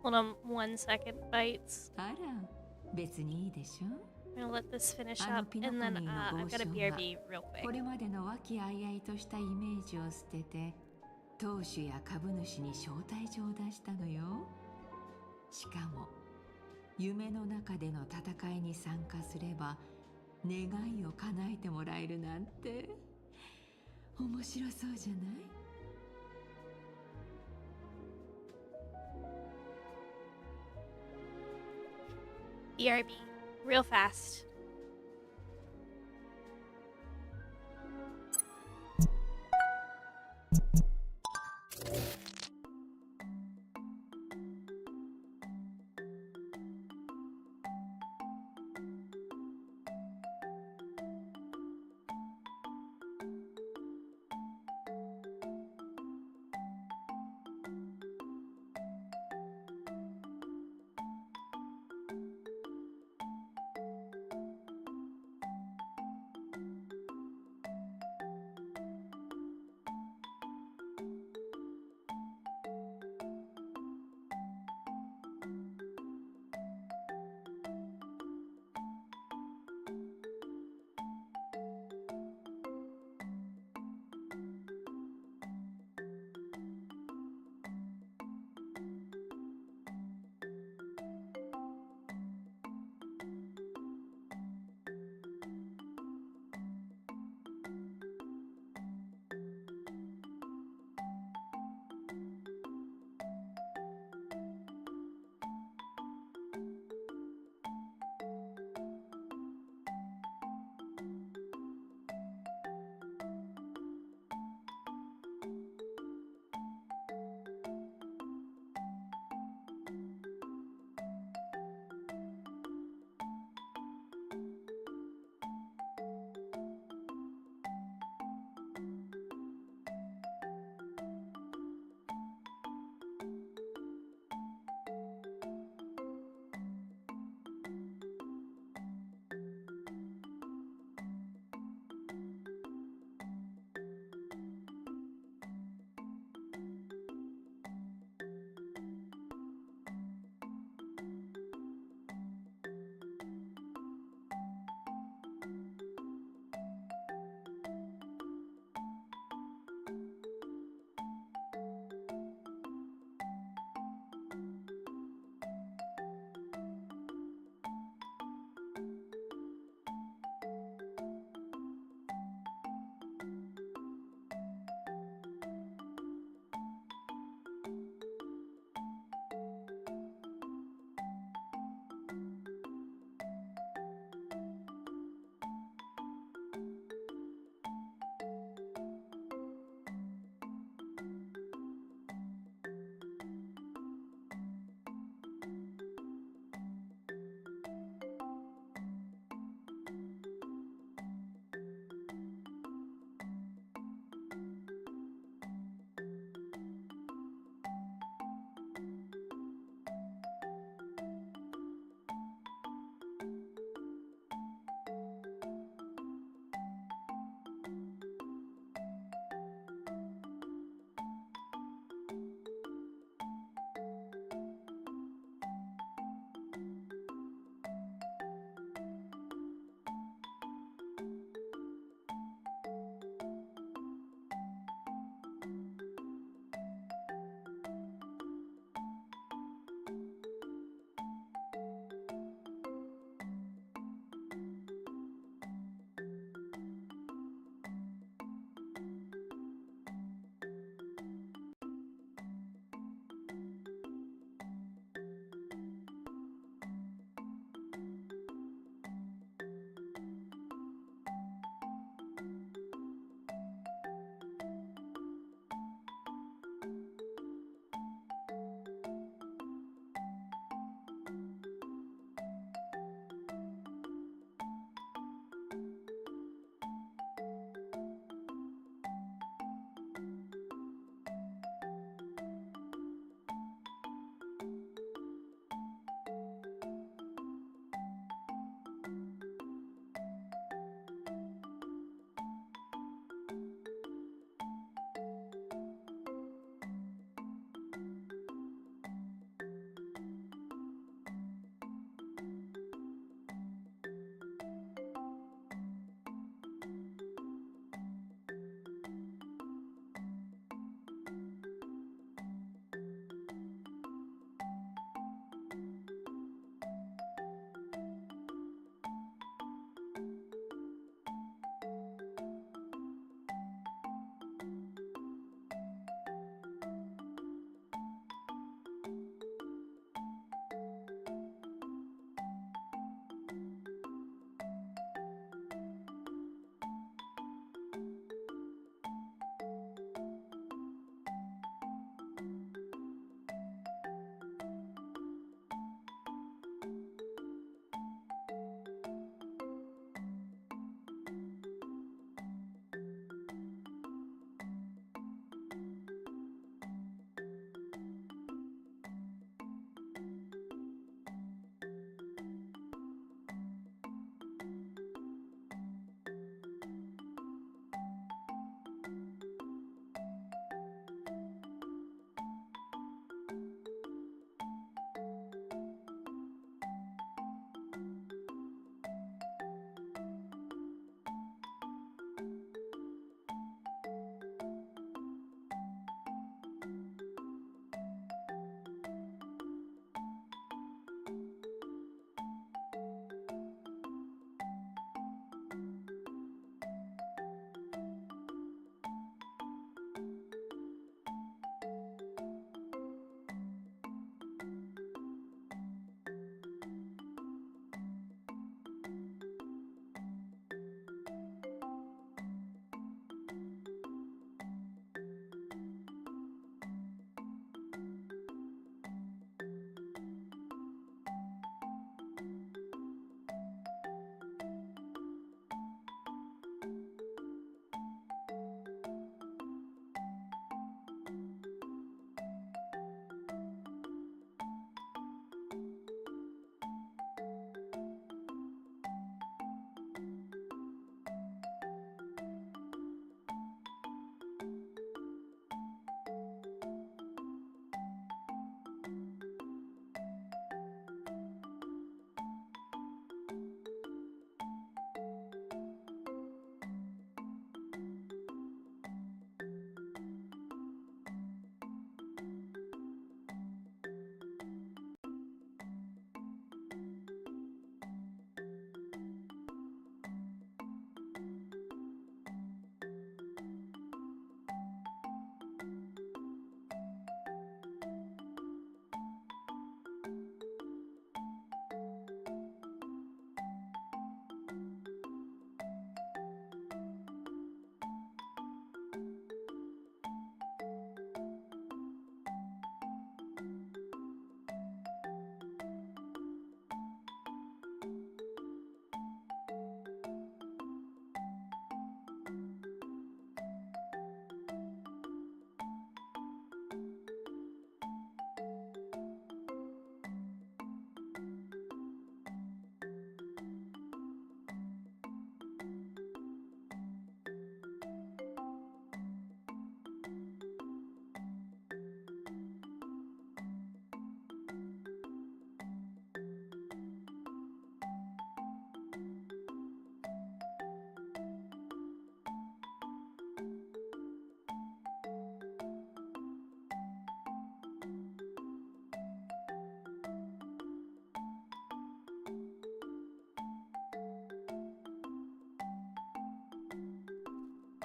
Hold on 1 second, bites. あら、別にいいでしょ。I'm gonna let this finish up, and then I've got a BRB real こ quick. れまでの和気あいあいとしたイメージを捨てて当主や株主に招待状を出したのよ。しかも夢の中での戦いに参加すれば願いを叶えてもらえるなんて面白そうじゃない？ BRB, real fast.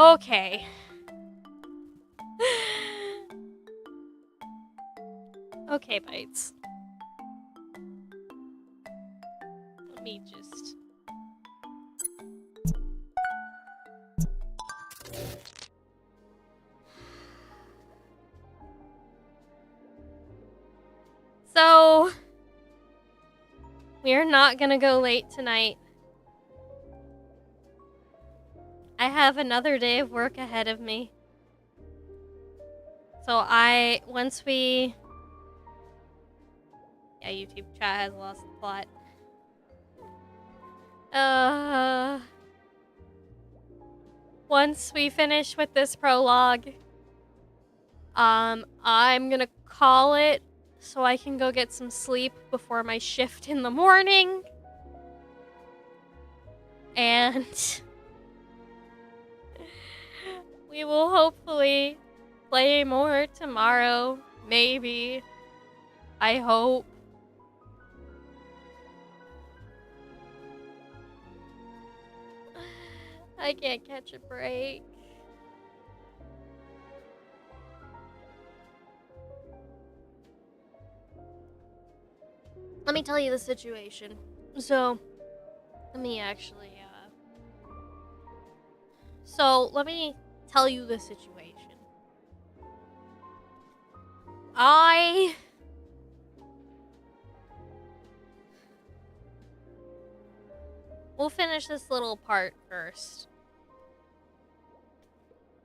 Okay. Okay, Bites. Let me just... So... we're not gonna go late tonight. I have another day of work ahead of me. So once we... Yeah, YouTube chat has lost the plot. Once we finish with this prologue, I'm gonna call it so I can go get some sleep before my shift in the morning. And we will hopefully play more tomorrow. Maybe. I hope. I can't catch a break. Let me tell you the situation. So, let me actually, So, let me tell you the situation. We'll finish this little part first.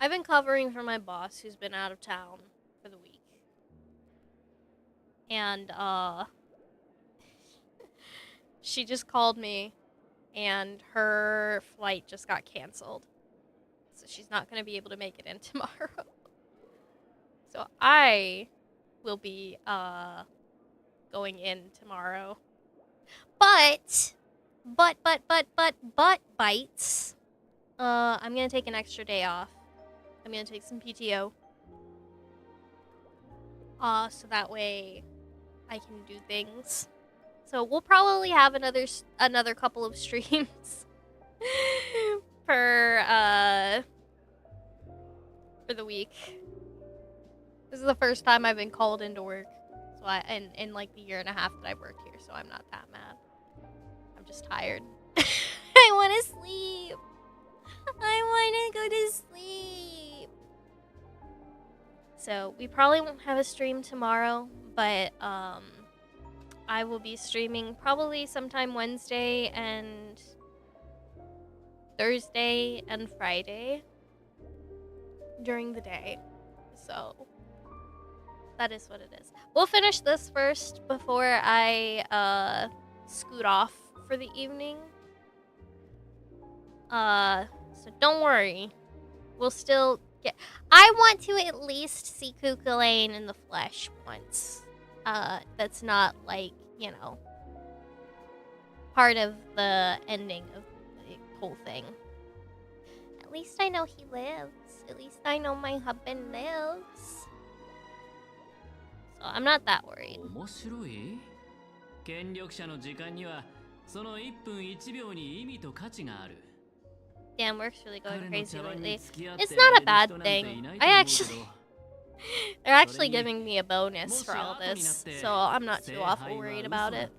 I've been covering for my boss who's been out of town for the week. And, she just called me and her flight just got canceled. So she's not going to be able to make it in tomorrow. So I will be, going in tomorrow. But, Bites. I'm gonna take an extra day off. I'm gonna take some PTO. So that way I can do things. So we'll probably have another couple of streams for the week. This is the first time I've been called into work. So in like the year and a half that I've worked here, so I'm not that mad. I'm just tired. I want to sleep. I want to go to sleep. So we probably won't have a stream tomorrow, but I will be streaming probably sometime Wednesday and Thursday and Friday during the day. So that is what it is. We'll finish this first before I scoot off for the evening. So don't worry. We'll still get... I want to at least see Cuchulainn in the flesh once. That's not like, you know, part of the ending of the whole thing. At least I know he lives. At least I know my husband lives. So I'm not that worried. 面白い権力者の時間にはその1分1秒に意味と価値がある Damn, work's really going crazy lately. It's not a bad thing. They're actually giving me a bonus for all this, so I'm not too awful worried about it.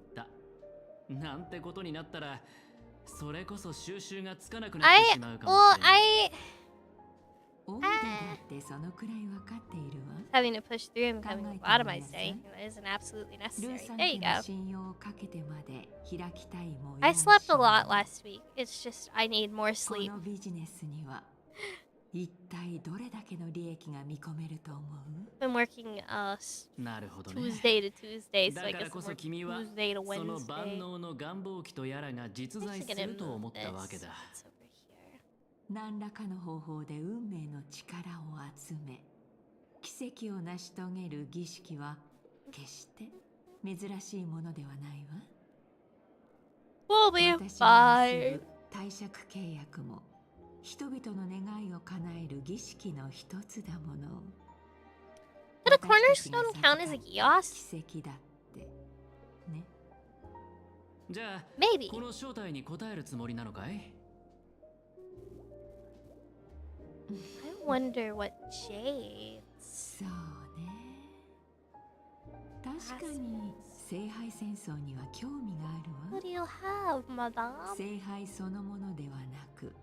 Having to push through and becoming a lot of my day isn't absolutely necessary. There you go. I slept a lot last week. It's just I need more sleep. Been working Tuesday to Tuesday, so I guess I'm working Tuesday to Wednesday. I'm just gonna move this. It's over here. 何らかの方法で運命の力を集め奇跡を成し遂げる儀式は決して珍しいものではないわ。 We'll be fine. 貸借契約も人々の願いを叶える儀式の一つだもの。 Did a cornerstone count as a Gios? 奇跡だってね。じゃあ Maybe. この正体に答えるつもりなのかい I wonder what shades. そうね。確かに聖杯戦争には興味があるわ。 What do you have, madam? 聖杯そのものではなく、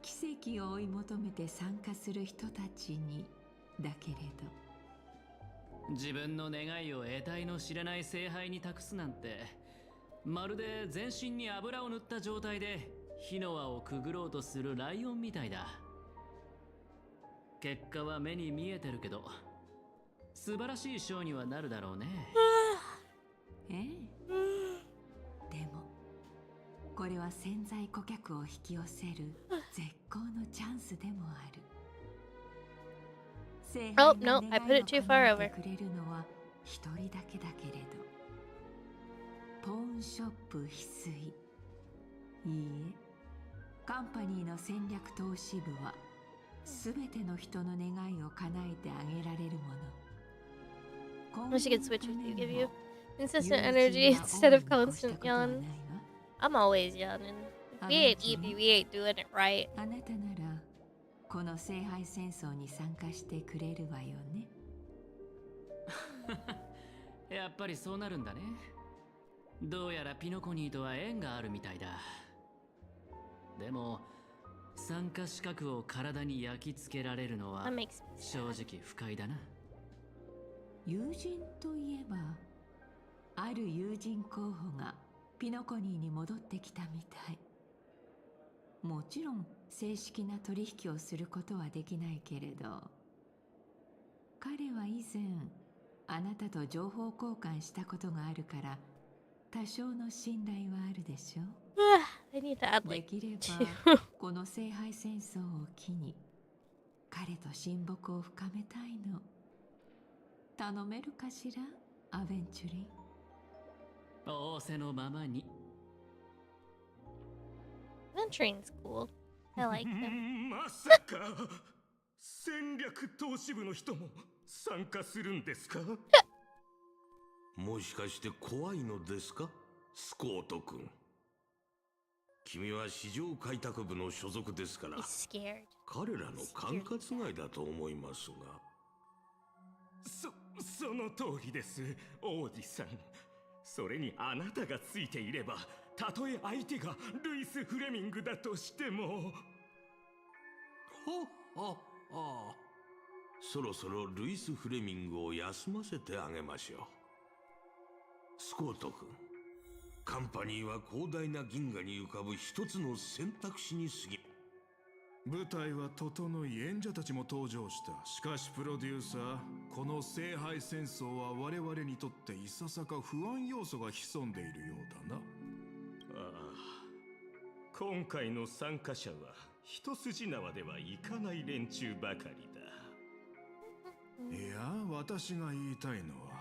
奇跡を追い求めて参加する人たちにだけれど。自分の願いを得体の知れない聖杯に託すなんて、まるで全身に油を塗った状態で火の輪をくぐろうとするライオンみたいだ。結果は目に見えてるけど、素晴らしいショーにはなるだろうね。ええ。でもこれは潜在顧客を引き寄せる絶好のチャンスでもある。Oh, no, I put it too far over. くれるのは一人だけだけれど、ポーンショップ翡翠。いいえ、カンパニーの戦略投資部はすべての人の願いを叶えてあげられるもの。 Wish I could switch with you, give you consistent energy instead of constant yawn. I'm always yawning. If we ain't EP, we ain't doing it right. あなたならこの聖杯戦争に参加してくれるわよね。やっぱりそうなるんだね。どうやらピノコニーとは縁があるみたいだ。でも参加資格を体に焼き付けられるのは正直不快だな。友人といえば、ある友人候補がピノコニーに戻ってきたみたい。もちろん正式な取引をすることはできないけれど、彼は以前あなたと情報交換したことがあるから多少の信頼はあるでしょ。I need to add で like きればこの聖杯戦争を機に彼と親睦を深めたいの。頼めるかしら、アベンチュリー。仰せのままに。Venturing's cool. I like them. まさか戦略投資部の人も参加するんですか？もしかして怖いのですか、スコート君。君は市場開拓部の所属ですから、 He's scared. 彼らの管轄外だと思いますが。その通りです、王子さん。それにあなたがついていれば、たとえ相手がルイス・フレミングだとしても。そろそろルイス・フレミングを休ませてあげましょう。スコート君、カンパニーは広大な銀河に浮かぶ一つの選択肢に過ぎ。舞台は整い、演者たちも登場した。しかしプロデューサー、この聖杯戦争は我々にとっていささか不安要素が潜んでいるようだな。ああ、今回の参加者は一筋縄ではいかない連中ばかりだ。いや、私が言いたいのは、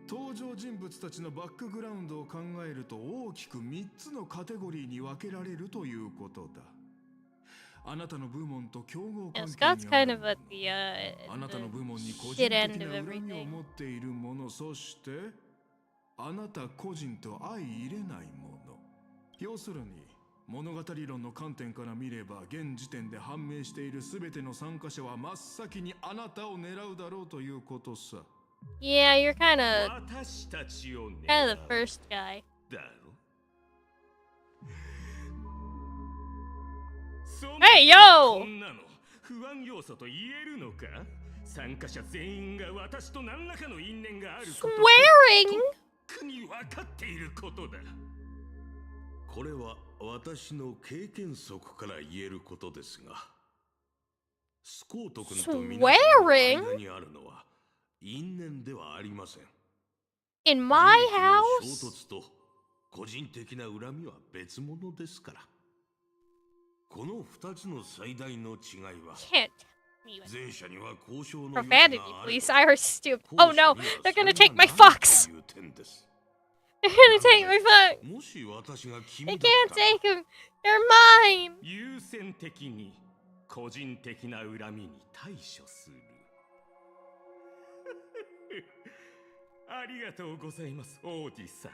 登場人物たちのバックグラウンドを考えると大きく3つのカテゴリーに分けられるということだ。あなたの部門と競合関係にある Scott's kind of at the あなたの部門に個人 shit 的 end な of 恨みを everything. 持っているもの、そしてあなた個人と相入れないもの。要するに物語論の観点から見れば、現時点で判明しているすべての参加者は真っ先にあなたを狙うだろうということさ。Yeah, you're kind of 私たちを狙う kind of the first guy. だろ。Hey, yo! こんなの不安要素と言えるのか？参加者全員が私と何らかの因縁があること。Swearing? とっくに分かっていることだ。これは私の経験則から言えることですが、スコート君と皆さんの間にあるのは因縁ではありません。 In my 利益の house? 衝突と個人的な恨みは別物ですから。この2つの最大の違いは、 Can't tell me what 前者には交渉の余地 profanity, があ please. れ I are stupid. ば Oh no, 後者には they're それ gonna が take my ない fox. という点です。 They're gonna take my fox. もし私が They 君だ can't ったら take him. They're mine. 優先的に個人的な恨みに対処する。ありがとうございます、王子さん。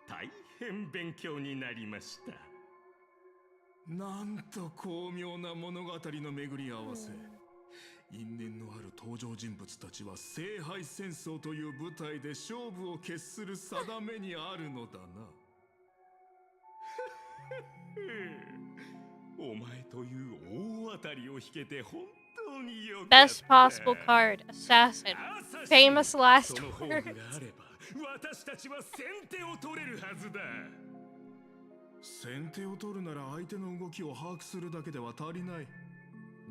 大変勉強になりました。なんと巧妙な物語の巡り合わせ。因縁のある登場人物たちは聖杯戦争という舞台で勝負を決する定めにあるのだな。お前という大当たりを引けて本当によかった。 Best possible card, assassin. Famous last その方があ words. れば私たちは先手を取れるはずだ。先手を取るなら相手の動きを把握するだけでは足りない。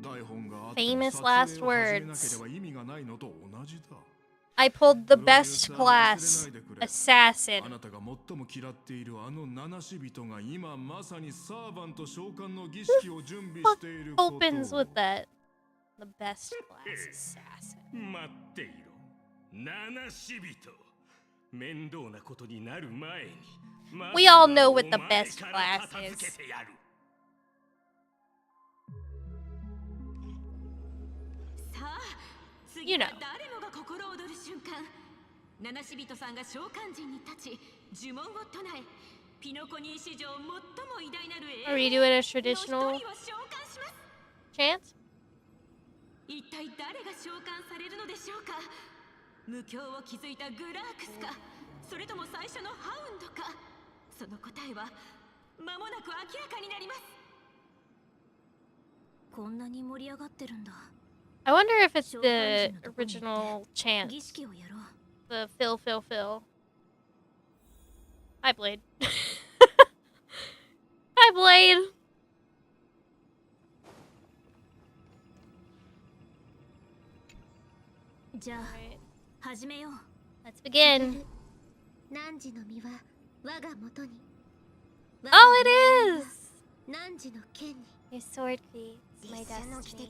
台本があっても Famous 撮 last 影を始めなけ words. れば意味がないのと同じだ。I pulled the best class, assassin. あなたが最も嫌っているあの七死人が今まさにサーバント召喚の儀式を準備していることを。Opens with that. The best class assassin. 待っていろ、七死人。面倒なことになる前に。We all know what the best class is. 次は誰もが心躍る瞬間。七死人さんが召喚陣に立ち呪文を唱え、ピノコニー史上最も偉大なる英 Are we doing a traditional の一人を召喚します。 chant? 一体誰が召喚されるのでしょうか。無境を築いたグラークスか、それとも最初のハウンドか。その答えは間もなく明らかになります。こんなに盛り上がってるんだ。I wonder if it's the original chant. The fill, fill, fill. Hi, Blade. Hi, Blade. Let's begin. Oh, it is! Your sword creates my destiny.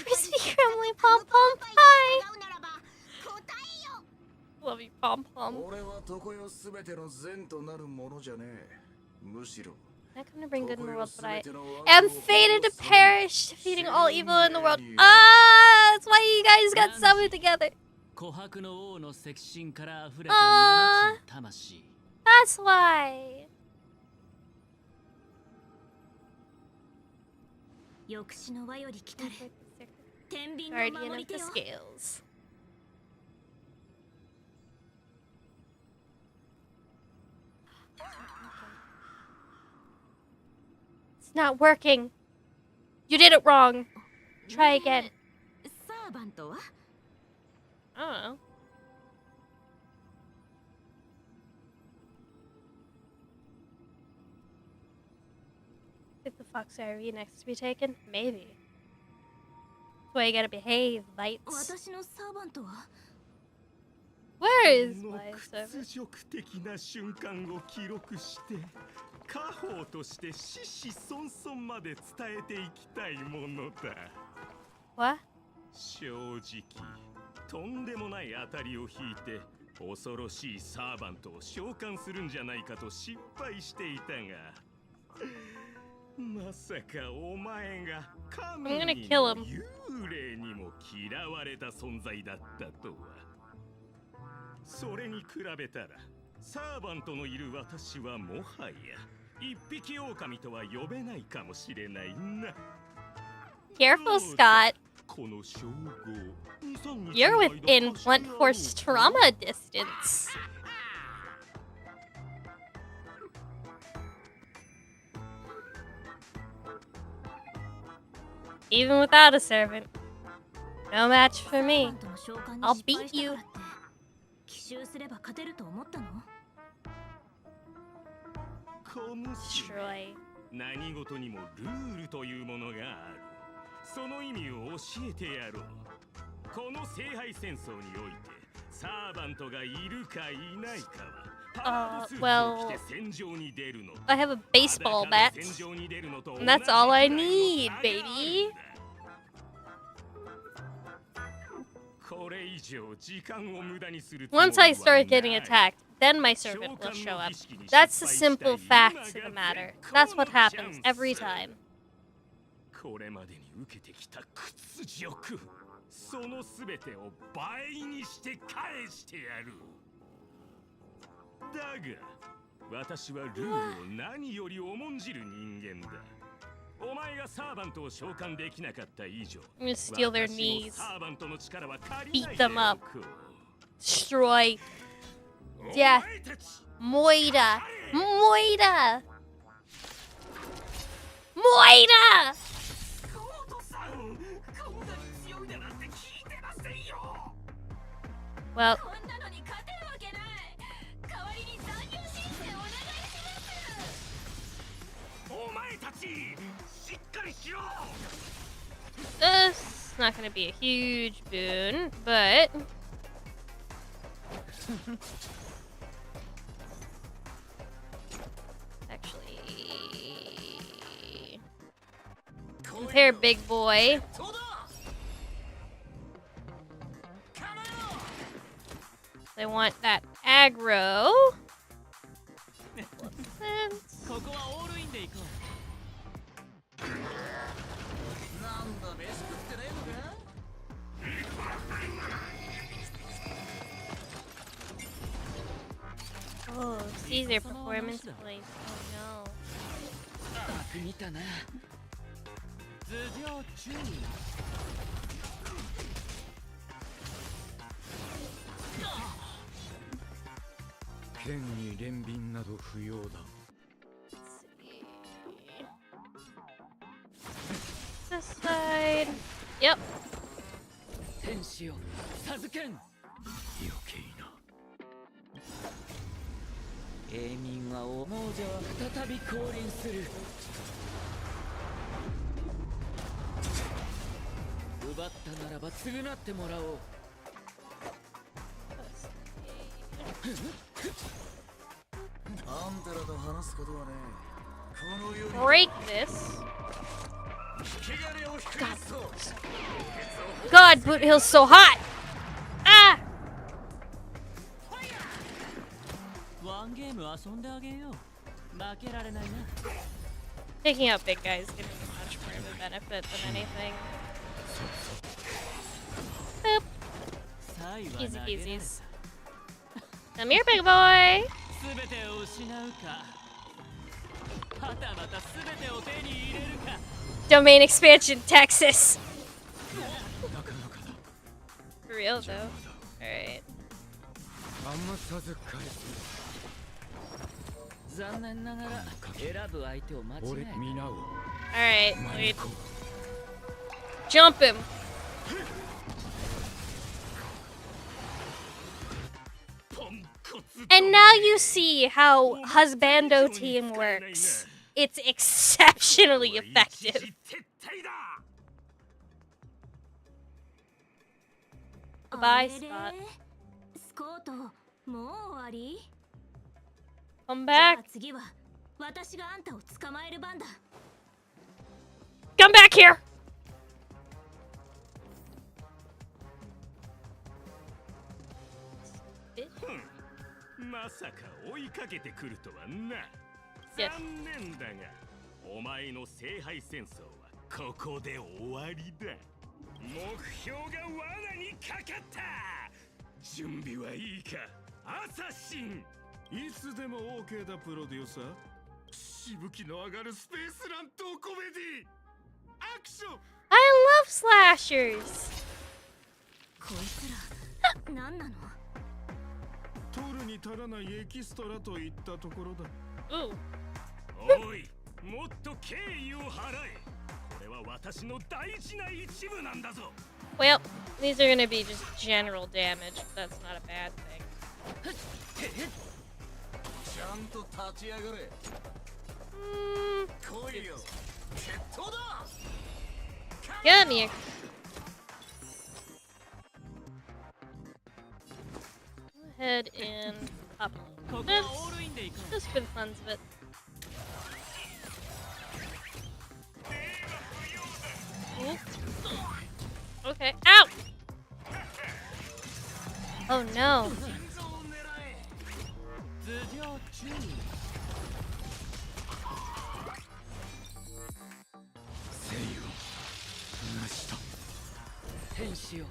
Crispy crumbly pom pom pie. Love you, pom pom. I come to bring good in the world, but I am fated to perish, defeating all evil in the world. Ah, that's why you guys got summoned together. That's why. Guardian of the Scales. It's not working. You did it wrong. Try again. I don't know. Think the fox IRE next to be taken? Maybe. That's why you gotta behave, bites. Where is my servant? 家宝として子々孫々まで伝えていきたいものだ。What? 正直、とんでもない当たりを引いて恐ろしいサーバントを召喚するんじゃないかと心配していたが、まさかお前が神にも幽霊にも嫌われた存在だったとは。それに比べたらサーバントのいる私はもはや一匹狼とは呼べないかもしれないな。 Careful, Scott. You're within blunt force trauma distance. Even without a servant. No match for me. I'll beat you. Destroy. 何事にもルールというものがある。その意味を教えてやろう。この聖杯戦争においてサーバントがいるかいないかは well, I have a baseball bat. And that's all I need, baby. Once I start getting attacked, then my servant will show up. That's the simple fact of the matter. That's what happens every time. これまでに受けてきた屈辱、そのすべてを倍にして返してやる。だが私はルールを何より重んじる人間だ。お前がサーバントを召喚できなかった以上、 I'm gonna steal their 私も knees, サーバントの力は借りない beat で them お up, こう。 destroy, お前 death, たち Moira, Moira, Moira! コートさん、こんなに強いだなんて聞いてませんよ。 Well, こんなのに勝てるわけない。代わりに残業申請お願いします。お前たち、しっかりしろ。 this is not gonna be a huge boon, but actually, compare big boy. They want that aggro. Sense. ここはオールインで行こう。なんだ飯食ってねえのか。 Oh, see their performance points. Oh 見たな。頭上注意。剣に憐憫など不要だ。 no. This side. Yep. 天使を授けん。余計な。永民は思うじゃは再び降臨する。奪ったならば償ってもらおう。あんたらと話すことはね。この世に Break this. God, Boot Hill's so hot. Ah! ワンゲーム遊んであげよう。負けられないな。 Taking out big guys gives me much more of a benefit than anything. Boop. サイは Easy 投げられ peasies. Come here, big boy. すべてを失うか。はたまたすべてを手に入れるか。 Domain expansion, Texas. For real though. Alright. 余さず返す。残念ながら選ぶ相手を間違えた。俺皆を。 Alright, wait. Jump him. And now you see how Husbando team works. It's exceptionally effective. Goodbye, Scott. スコート、もう終わり？ Come じゃあ back. 次は私があんたを捕まえる番だ。 Come back here. まさか追いかけてくるとはな。 Yes. 残念だが、お前の聖杯戦争はここで終わりだ。目標が罠にかかった。準備はいいか、アサシン。いつでも OK だプロデューサー。しぶきの上がるスペースラントコメディアクション。 I love slashers. こいつら何なの？取るに足らないエキストラといったところだ。 Ooh. おい、もっと敬意を払え。これは私の大事な一部なんだぞ。 Well, these are gonna be just general damage. But that's not a bad thing. ちゃんと立ち上がれ。 来いよ。決闘だ。 Come here. Go ahead and pop this, just for the funs of it. Ooh. Okay. Ow! Oh no. 頭上注意。生を成した。天使を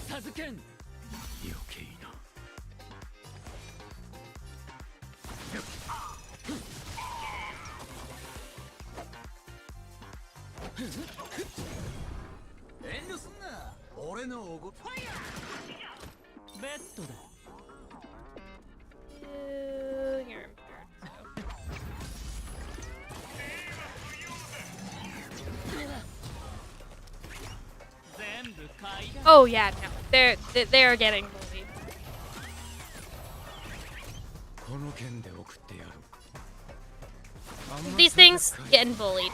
授けん。余計な。慮すんな。俺のおごファイヤー。ベッドだ。Oh yeah, no, they're getting bullied. この件で送ってやる。 These things getting bullied.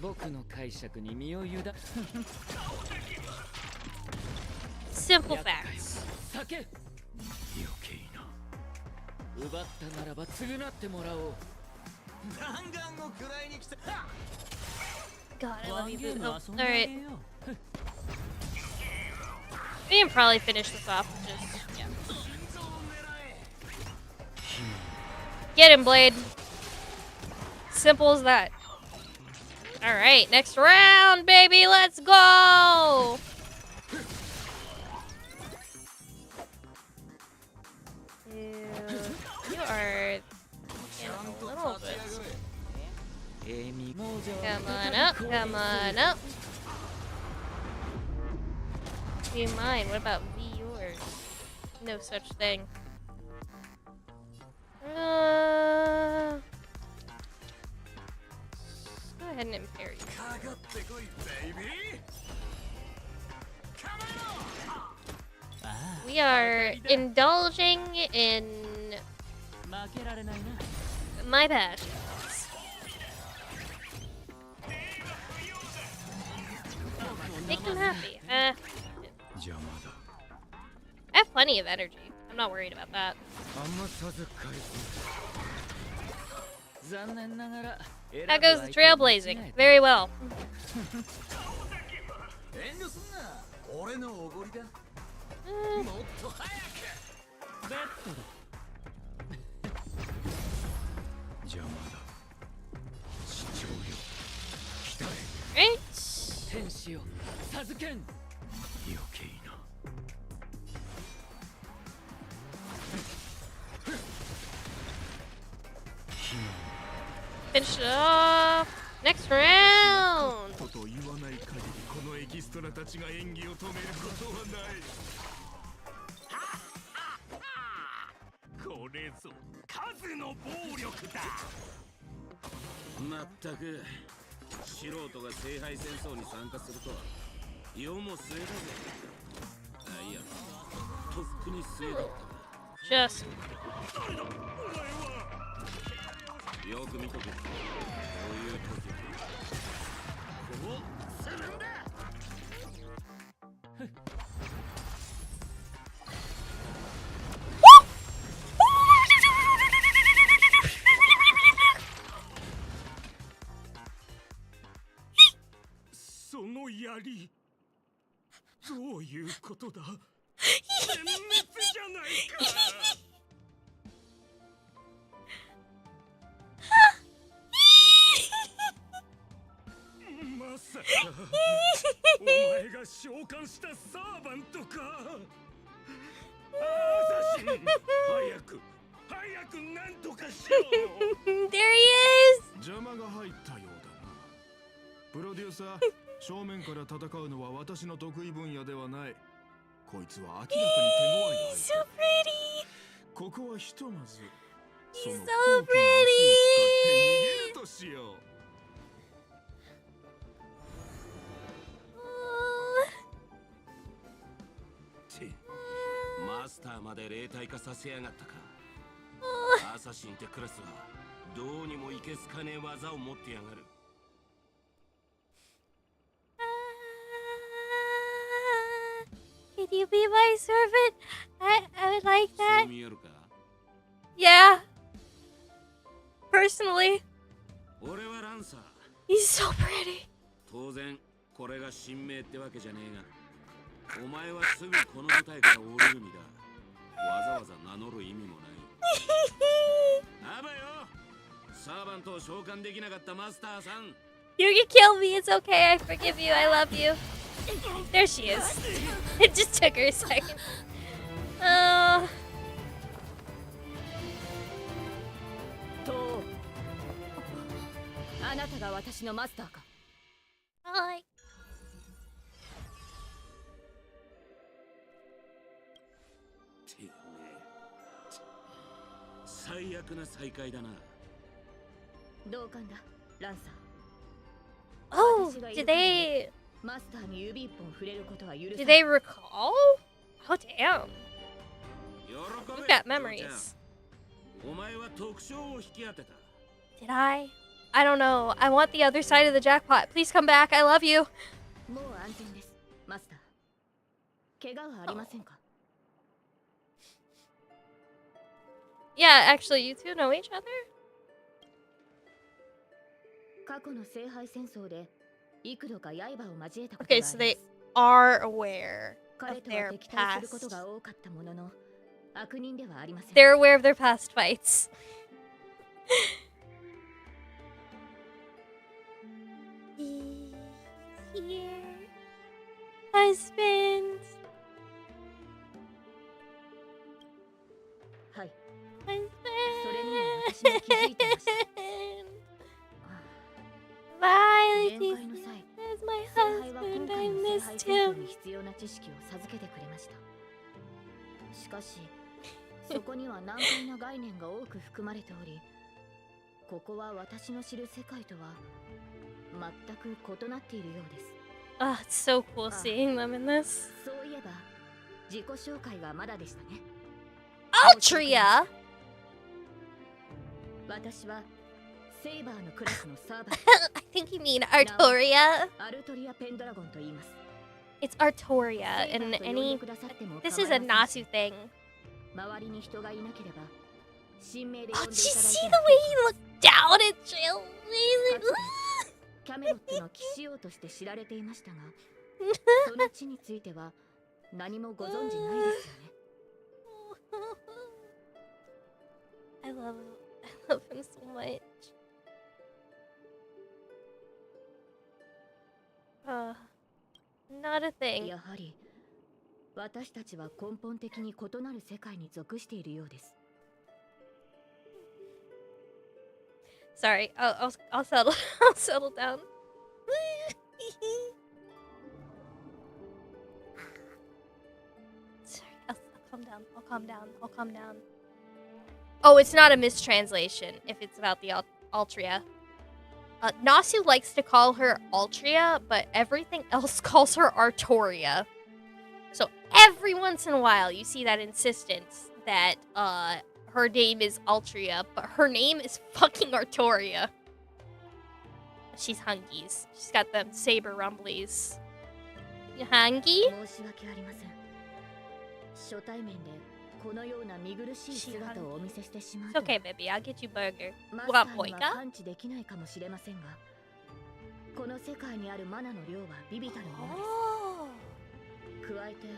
僕の解釈に身を委ね。Simple facts. 避け。余計な。奪ったならば償ってもらおう。弾丸を食らいに来た。 God, I love you, Boo. Oh, alright. We can probably finish this off with just, yeah. Get him, Blade. Simple as that. Alright, next round, baby, let's go! You are getting a little bit. Come on up, come on up. VMine, what about V yours? No such thing. Go ahead and impair you. We are indulging in my passions. Make them happy. I have plenty of energy. I'm not worried about that. How goes the trailblazing? Very well. Right? Finish it off. Next round. Just. There he is! 邪魔が入ったようだな。プロデューサー、正面から戦うのは私の得意分野ではない。こいつは明らかに手強い相手。So pretty! ここはひとまず、そ He's の so 高貴な足を使って逃げるとしよう。マスターまで霊体化させやがったか。アサシンってクラスはどうにもいけすかねえ技を持ってやがる。Can you be my servant? I would like そう that. 見えるか。 Yeah. Personally. 俺はランサー。 He's so pretty. 当然これが神明ってわけじゃねえが、お前はすぐこの舞台から降りる身だ。わざわざ名乗る意味もない。あばよ、サーバントを召喚できなかったマスターさん。 You can kill me. It's okay. I forgive you. I love you. There she is. It just took her a second. Oh. あなたが私のマスターか。Hi. 最悪な再会だな。同感だ、ランサー。 Oh, did they マスターに指一本触れることは許さ did ない。 they recall? Oh damn. We've got memories. お前は特徴を引き当てた。 Did I? I don't know. I want the other side of the jackpot. Please come back. I love you. もう安全です、マスター。怪我はありませんか？ Yeah, actually, you two know each other? 過去の聖杯戦争で幾度か刃を交えたことがあ Okay, ります。 so they are aware 彼 of とは their 敵対すること past. が多かったものの、悪人ではありません。 They're aware of their past fights. Here. Husband. はい。 Husband. それには私も気づいてました。 Bye, 限界の際、 This is my 聖杯は husband. 今 I 回の聖 missed 杯戦争 him. に必要な知識を授けてくれました。しかし、そこには難解な概念が多く含まれており、ここは私の知る世界とは全く異なっているようです。 Oh, it's so cool seeing them in this. そういえば、自己紹介がまだでしたね。 Altria! 私はセイバーのクラスのサーバー。 I think you mean Artoria. アルトリア・ペンドラゴンと言います。 It's Artoria in any. This is a Nasu thing. 周りに人がいなければ、神名で Oh, 呼ん did で you いただい see て the も way he looked down at Jill? キャメロットの騎士王として知られていましたが、その地については何もご存じないですよね。I love him so much. Not a thing. やはり私たちは根本的に異なる世界に属しているようです。 Sorry, I'll settle. I'll settle down. Sorry, I'll calm down. I'll calm down. I'll calm down. Oh, it's not a mistranslation if it's about the Altria. Nasu likes to call her Altria, but everything else calls her Artoria. So every once in a while, you see that insistence that her name is Altria, but her name is fucking Artoria. She's hungies. She's got them saber rumblies. You hungry? 申し訳ありません。初対面でこのような見苦しい姿をお見せしてしまう It's とは。 okay, baby. I'll get you burger. マ You スタ want ーには boika? 感知できないかもしれませんが、この世界にあるマナの量は微々たるものです。加えて、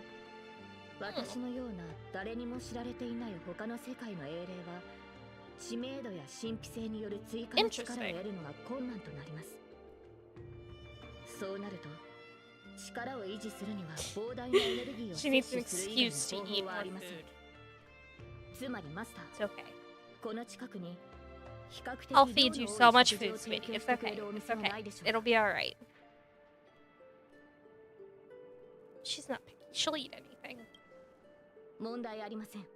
私のような誰にも知られていない他の世界の英霊は、知名度や神秘性による追加の力を得るのが困難となります。そうなると、力を維持するには膨大なエネルギーを She 摂 needs 取 an する以 excuse 外 to の eat 方法はあ more りません。 food. つまりマスター、 It's okay. この近くに比較的 I'll feed you so much 量の多 food, い食事を sweetie. 提 It's 供してくれ okay. るお It's 店はな okay. いでしょうか。 It'll be alright. She's not picky. She'll eat anything. 問題ありません。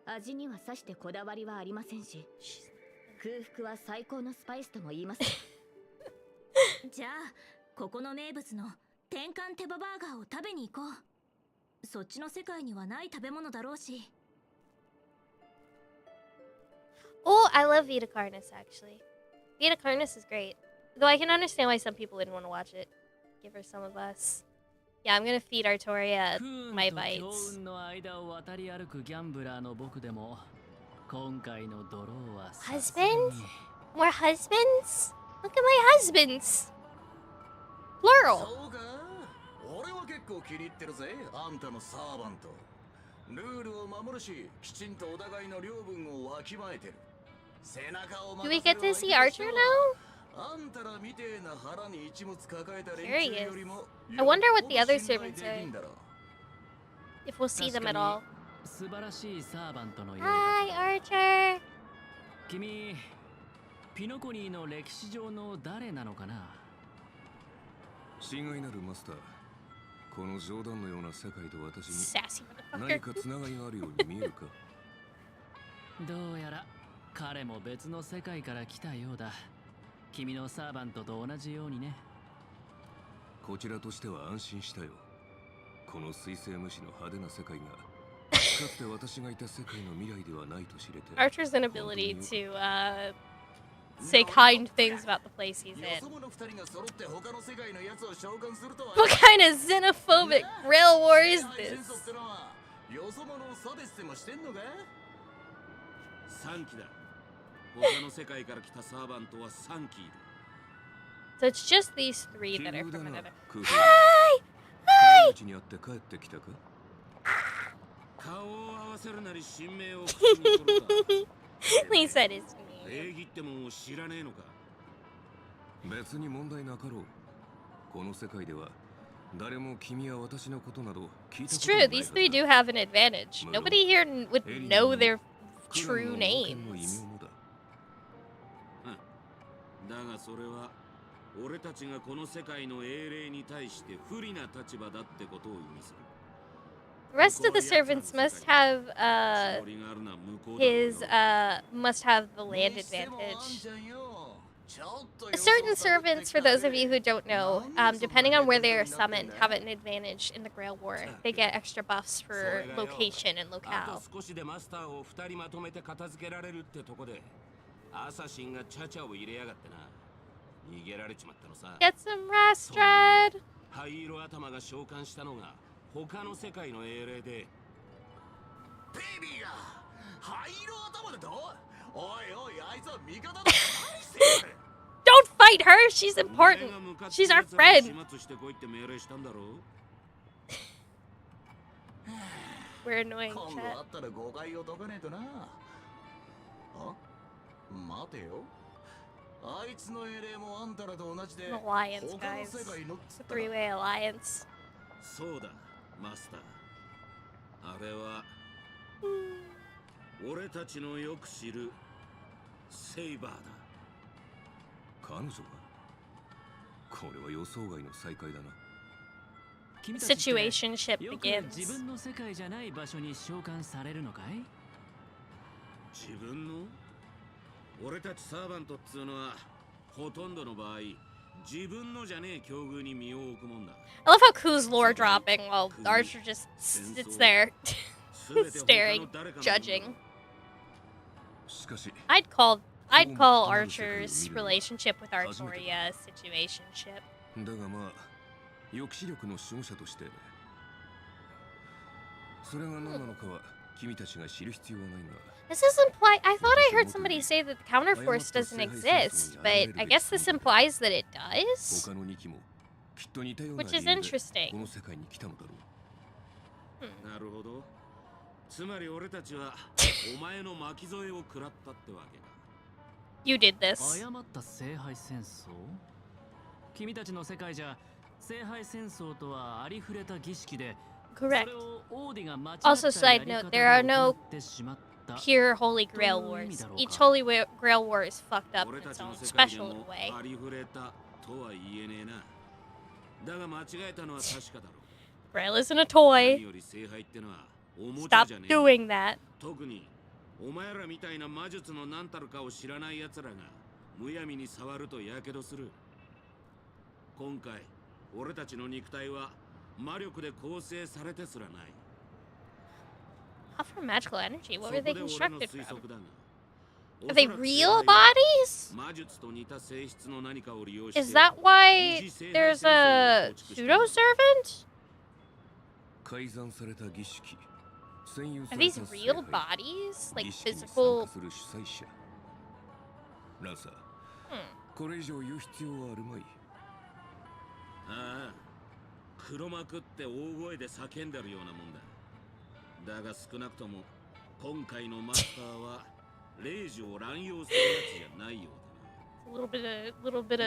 味にはさしてこだわりはありませんし、空腹は最高のスパイスとも言います。じゃあここの名物の転換手羽バーガーを食べに行こう。そっちの世界にはない食べ物だろうし。 Oh, I love Vita Carnis, actually. Vita Carnis is great. Though I can understand why some people didn't want to watch it. Give her some of us. Yeah, I'm gonna feed Artoria my 強 bites. 運の間を渡り歩くギャンブラーの僕でも今回のドローは Husband? More husbands? Look at my husbands! Plural! そうか、俺は結構気に入ってるぜ、あんたのサーバント。ルールを守るし、きちんとお互いの領分をわきまえてる。背中を Do we get to see Archer now? あんたらみてえな腹に一物抱えた There he 連中 is. よりも I wonder what the other 信頼 servants でき are. んだろ。 If we'll see them at all. 素晴らしいサーバントのようだ。 Hi, Archer! 君ピノコニーの歴史上の誰なのかな。親愛なるマスター、この冗談のような世界と私に Sassy 何 motherfucker. かつながりがあるように見えるか。どうやら彼も別の世界から来たようだ。君のサーバントと同じようにね。こちらとしては安心したよ。この水星無視の派手な世界がかつて私がいた世界の未来ではないと知れて。 Archer's inability to say kind things about the place he's in. What kind of xenophobic rail war is this? 3機だ。他の世界から来たサーバントは3機いる。 So it's just these three that are from another. Hi! Hi! 顔を合わせるなり神名を口に取るか。 He said his name. 礼儀ってもんを知らねえのか。別に問題なかろう。この世界では誰も君や私のことなど聞いた It's ことないは true, ず these three do have an advantage. Nobody here would know their true names. だがそれは俺たちがこの世界の英霊に対して不利な立場だってことを意味する。 The rest of the servants must have must have the land advantage. Certain servants, for those of you who don't know, depending on where they are summoned, have an advantage in the Grail War. They get extra buffs for location and locale. 少しでマスターを2人まとめて片付けられるってとこでアサシンがチャチャを入れやがってな。逃げられちまったのさ。 Get some rest, Dread. 灰色頭が召喚したのが他の世界の英霊で。ベイビーが灰色頭だと。おいおい、あいつは味方だ。何してる。 Don't fight her. She's important. She's our friend. We're annoying, chat. 待てよ。あいつの英霊もあんたらと同じで。 An alliance, guys. It's a three-way alliance. そうだ、マスター。あれは俺たちのよく知るセイバーだ。彼女がこれは予想外の再会だな。 Situationship よく begins. 自分の世界じゃない場所に召喚されるのかい？自分の？俺たちサーバントっつうのはほとんどの場合自分のじゃねえ境遇に身を置くもんだ。 I love how Ku's lore dropping while Archer just sits there staring, judging. I'd call Archer's relationship with Artoria a situationship. だがまあ抑止力の守護者としてそれが何なのかは君たちが知る必要はないが。 This is I thought I heard somebody say that the counterforce doesn't exist, but I guess this implies that it does. Which is interesting. なるほど。つまり俺たちはお前の巻き添えを食らったってわけだ。 You did this. 誤った聖杯戦争？君たちの世界じゃ聖杯戦争とはありふれた儀式で。 Correct. Also, side note, there are no pure Holy Grail Wars. Each Holy Grail War is fucked up in its own special way. Grail isn't a toy. Stop doing that. 特にお前らみたいな魔術の何たるかを知らない奴らがむやみに触るとやけどする。今回俺たちの肉体は魔力で構成されてすらない。 How for magical energy? What were they constructed from? Are they real bodies? Is that why there's a pseudo servant? Are these real bodies? Like physical? これ以上言う必要はあるまい。ああ、黒幕って大声で叫んでるようなもんだ。だが少なくとも今回のマスターは霊樹を乱用するやつじゃないようだ。 A little bit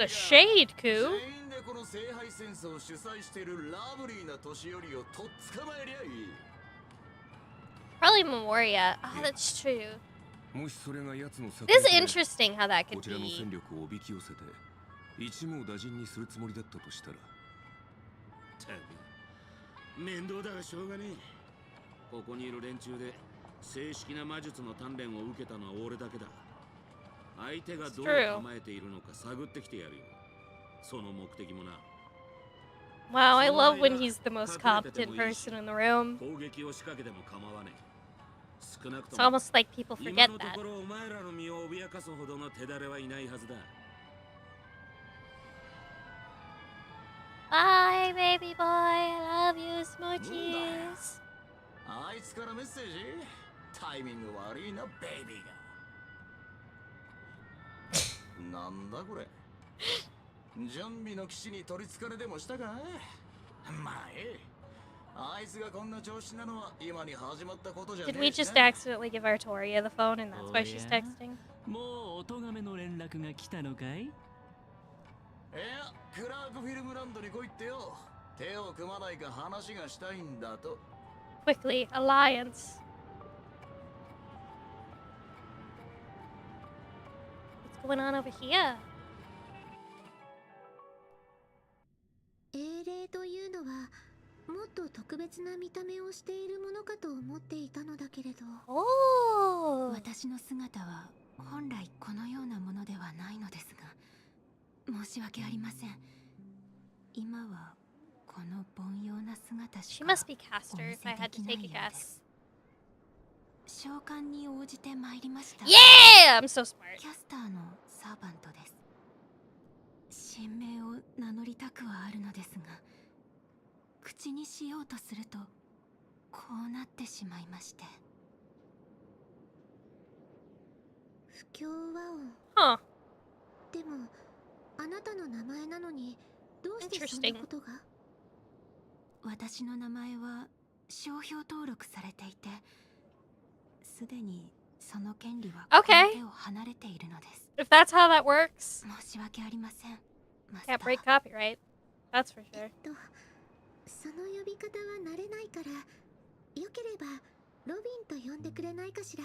of shade, Ku. Probably Memoria. Oh, that's true. It is interesting how that could be. 一網打尽にするつもりだったとしたら。面倒だがしょうがねえ。ここにいる連中で正式な魔術の鍛錬を受けたのは俺だけだ。相手がどう構えているのか探ってきてやるよ。その目的もな。Wow, I love when he's the most competent person in the room. 攻撃を仕掛けても構わねえ。少なくと It's も almost like people 今 forget のと that. ころお前らの身を脅かすほどの手だれはいないはずだ。Bye, baby boy. I love you, smoochies. あいつからメッセージ？タイミング悪いな、ベイビーが。なんだこれ。準備の騎士に取りつかれでもしたか？まあええ。あいつがこんな調子なのは今に始まったことじゃね Did え we し just な。 accidentally give Artoria the phone and that's why she's texting? もうお咎めの連絡が来たのかい？いや、クラークフィルムランドに来いってよ。手を組まないか話がしたいんだと。Quickly, alliance. What's going on over here? 英霊というのはもっと特別な見た目をしているものかと思っていたのだけれど、私の姿は本来このようなものではないのですが、申し訳ありません。今はこの凡庸な姿し She か must be Caster if I had to take a guess. 召喚に応じて参りました。Yeah! I'm so smart. キャスターのサーバントです。神名を名乗りたくはあるのですが、口にしようとするとこうなってしまいまして。不協Huh. 和音。でもあなたの名前なのにどうしてそんなことが？私の名前は商標登録されていて、すでにその権利はこの手を離れているのです。 If that's how that works. 申し訳ありません。 Can't break copyright. That's for sure. その呼び方は慣れないから、よければロビンと呼んでくれないかしら。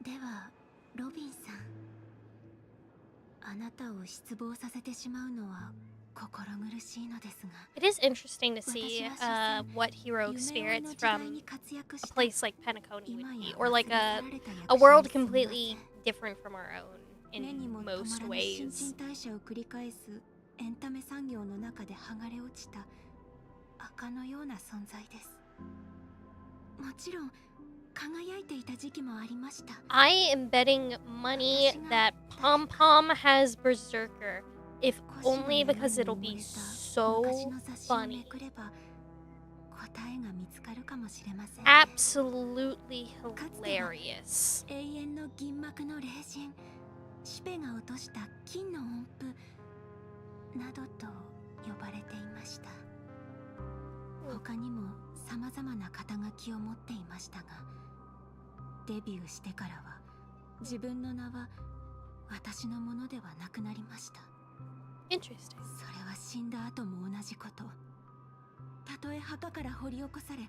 ではロビンさん、あなたを失望させてしまうのは心苦しいのですが、 It is interesting to see what hero spirits from a place like Penacony would be, or like a world completely different from our own in most 新 ways. 陳代謝を繰り返すエンタメ産業の中で剥がれ落ちた赤のような存在です。もちろん輝いていた時期もありました。 I am betting money that Pom Pom has Berserker, if only because it'll be so funny. 答えが見つかるかもしれません。 Absolutely hilarious. 永遠の銀幕の霊人、シペが落とした金の音符などと呼ばれていました。他にも様々な肩書きを持っていましたが、デビューしてからは自分の名は私のものではなくなりました。 Interesting. それは死んだ後も同じこと。たとえ墓から掘り起こされ、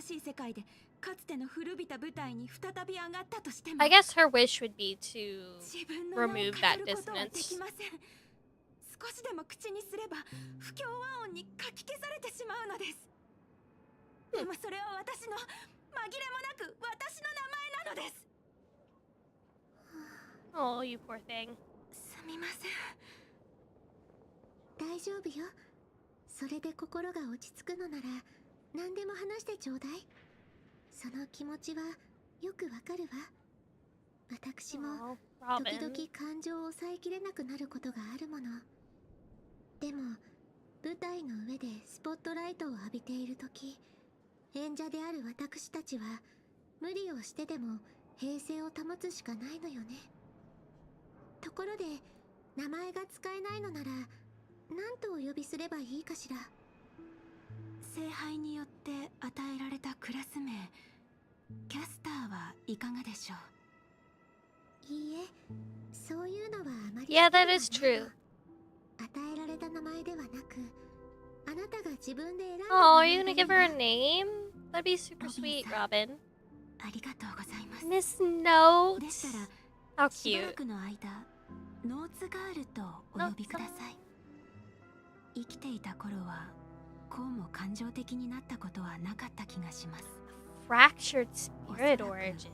新しい世界でかつての古びた舞台に再び上がったとしても、 I guess her wish would be to 自分の名を remove 語 that ることはで dissonance. きません。少しでも口にすれば不協和音にかき消されてしまうのです。でもそれは私の紛れもなく私の名前なのです。 Oh, you poor thing. すみません。大丈夫よ。それで心が落ち着くのなら何でも話してちょうだい。その気持ちはよくわかるわ。私も時々感情を抑えきれなくなることがあるもの。でも舞台の上でスポットライトを浴びているとき、演者である私たちは無理をしてでも平静を保つしかないのよね。ところで名前が使えないのなら何とお呼びすればいいかしら。聖杯によって与えられたクラス名、キャスターはいかがでしょう。いいえ、そういうのはあまり。 Yeah, that is true. 与えられた名前ではなく、あなたが自分で選んだ。 Oh, are you gonna give her a name? That'd be super sweet, Robin. ありがとうございます。 Miss Note. でしたら How しばら cute. くの間、ノーツガールとお呼びください。生きていた頃はこうも感情的になったことはなかった気がします。Fractured spirit origin.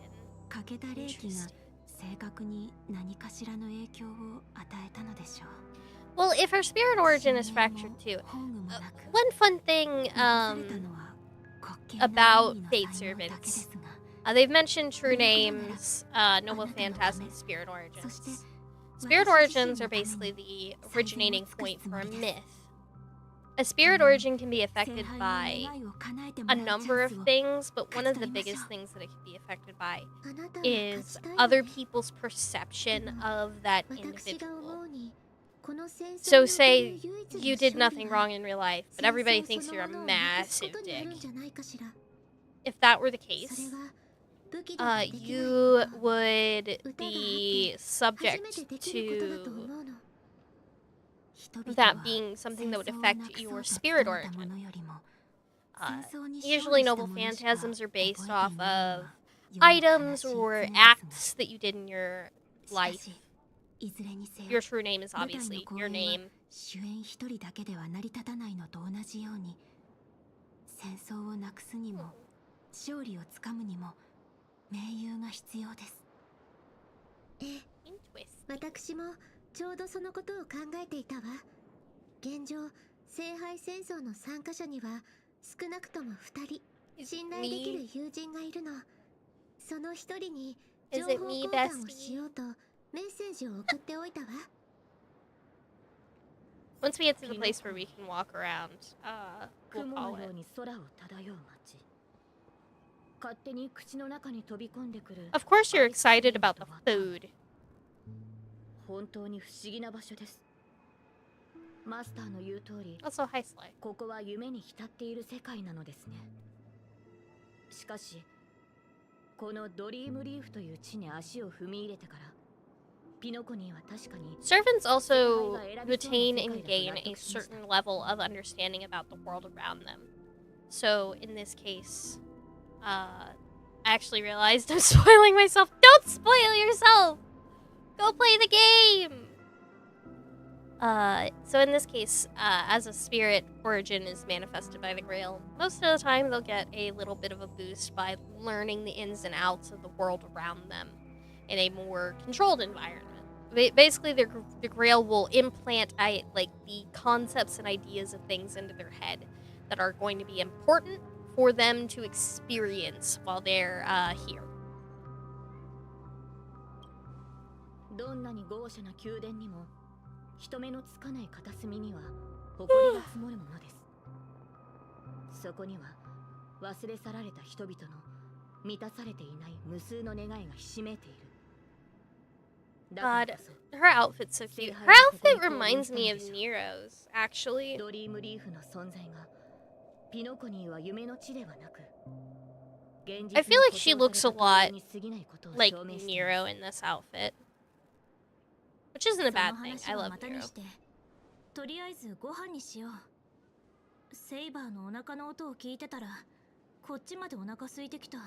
欠けた霊気が正確に何かしらの影響を与えたのでしょう。 Well, if her spirit origin is fractured too, one fun thing about Fate Servants, they've mentioned true names, Noble Phantasm, Spirit Origins. Spirit Origins are basically the originating point for a myth. A spirit origin can be affected by a number of things, but one of the biggest things that it can be affected by is other people's perception of that individual. So say you did nothing wrong in real life, but everybody thinks you're a massive dick. If that were the case, you would be subject to that being something that would affect your spirit origin. Usually Noble Phantasms are based off of items or acts that you did in your life. Your true name is obviously your name. 主演一人だけでは成り立たないのと同じように、戦争をなくすにも勝利をつかむにも盟友が必要です。私もちょうどそのことを考えていたわ。現状、聖杯戦争の参加者には少なくとも2人信頼できる友人がいるの。その一人に情報交換をしようとメッセージを送っておいたわ。Once we get to the place where we can walk around, we'll call it. Of course you're excited about the food. 本当に不思議な場所です。マスターの言う通り、 Also, hi, Sly. ここは夢に浸っている世界なのですね。しかし、このドリームリーフという地に足を踏み入れてから、ピノコニーは確かに Servants also retain and gain a certain level of understanding about the world around them. So, in this case, I actually realized I'm spoiling myself. Don't spoil yourself! Go play the game! So in this case, as a spirit origin is manifested by the Grail, most of the time they'll get a little bit of a boost by learning the ins and outs of the world around them in a more controlled environment. Basically, the Grail will implant like the concepts and ideas of things into their head that are going to be important for them to experience while they're here. どんなに豪奢な宮殿にも人目のつかない片隅には埃が積もるものです。そこには忘れ去られた人々の満たされていない無数の願いがひしめいている。 God, her outfit's so cute. Her outfit reminds me of Nero's, actually. ドリームリーフの存在がピノコニーは夢の地ではなく、 I feel like she looks a lot like Nero in this outfit. Which isn't a bad thing. I love Nero. とりあえずご飯にしよう。セイバーのお腹の音を聞いてたら、こっちまでお腹空いてきた。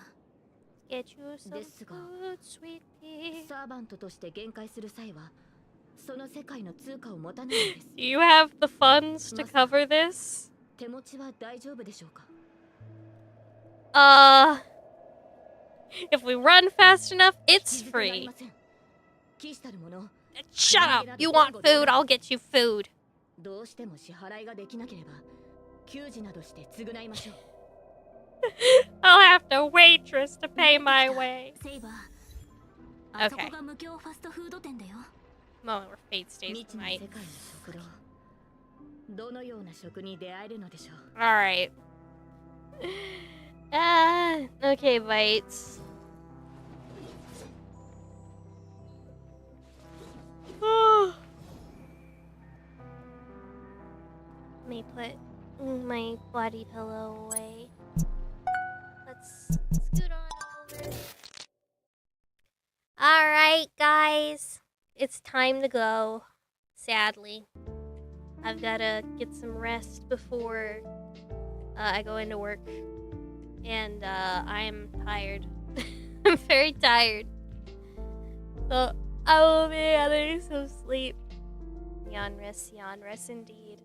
ですが、サーバントとして限界する際は、その世界の通貨を持たないんです。Do you have the funds to cover this? 手持ちは大丈夫でしょうか? If we run fast enough, it's free. Shut up! You want food? I'll get you food. どうしても支払いができなければ、給仕などして償いましょう。 I'll have to waitress to pay my way. Okay. Moment where fate stays the night. Alright. Okay, bites. Let me put my bloody pillow away. Let's scoot on over. Alright, guys. It's time to go. Sadly. I've gotta get some rest before I go into work. And I'm tired. I'm very tired. So I will be getting some sleep. Yawn rest indeed.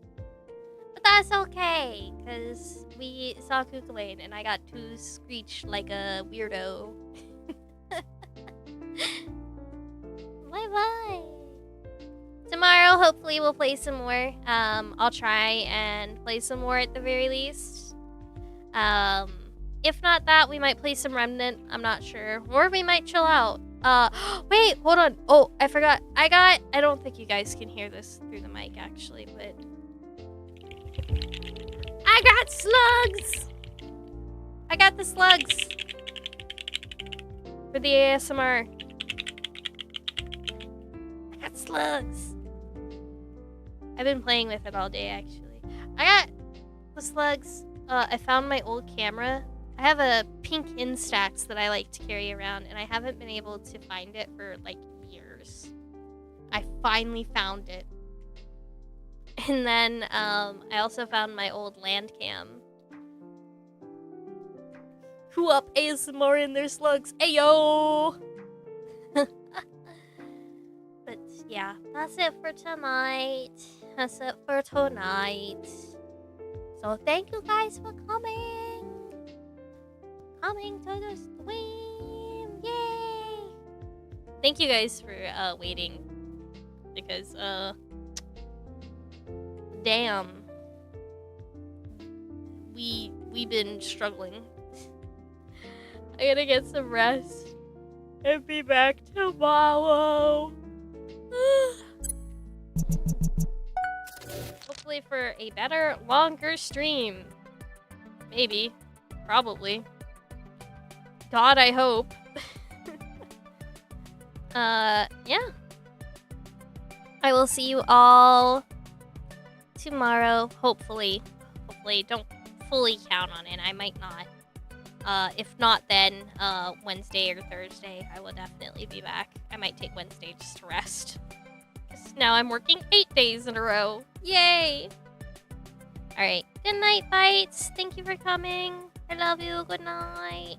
But that's okay, because we saw Kukulane and I got to screech like a weirdo. Bye-bye. Tomorrow, hopefully, we'll play some more. I'll try and play some more at the very least. If not that, we might play some Remnant. I'm not sure. Or we might chill out. Wait, hold on. Oh, I forgot. I don't think you guys can hear this through the mic, actually, but... I got slugs! I got the slugs. For the ASMR. I got slugs. I've been playing with it all day, actually. I got the slugs. I found my old camera. I have a pink Instax that I like to carry around, and I haven't been able to find it for, like, years. I finally found it. And then, I also found my old land cam. Who up ASMR in their slugs? Ayo! But, yeah, that's it for tonight. That's it for tonight. So, thank you guys for coming! Coming to the stream! Yay! Thank you guys for waiting, because damn, we've been struggling. I gotta get some rest and be back tomorrow. Hopefully for a better, longer stream. Maybe, probably. God, I hope. Yeah. I will see you all tomorrow, hopefully. Hopefully, don't fully count on it. I might not. If not, then Wednesday or Thursday, I will definitely be back. I might take Wednesday just to rest. 'Cause now I'm working 8 days in a row. Yay! Alright, good night, Bites. Thank you for coming. I love you. Good night.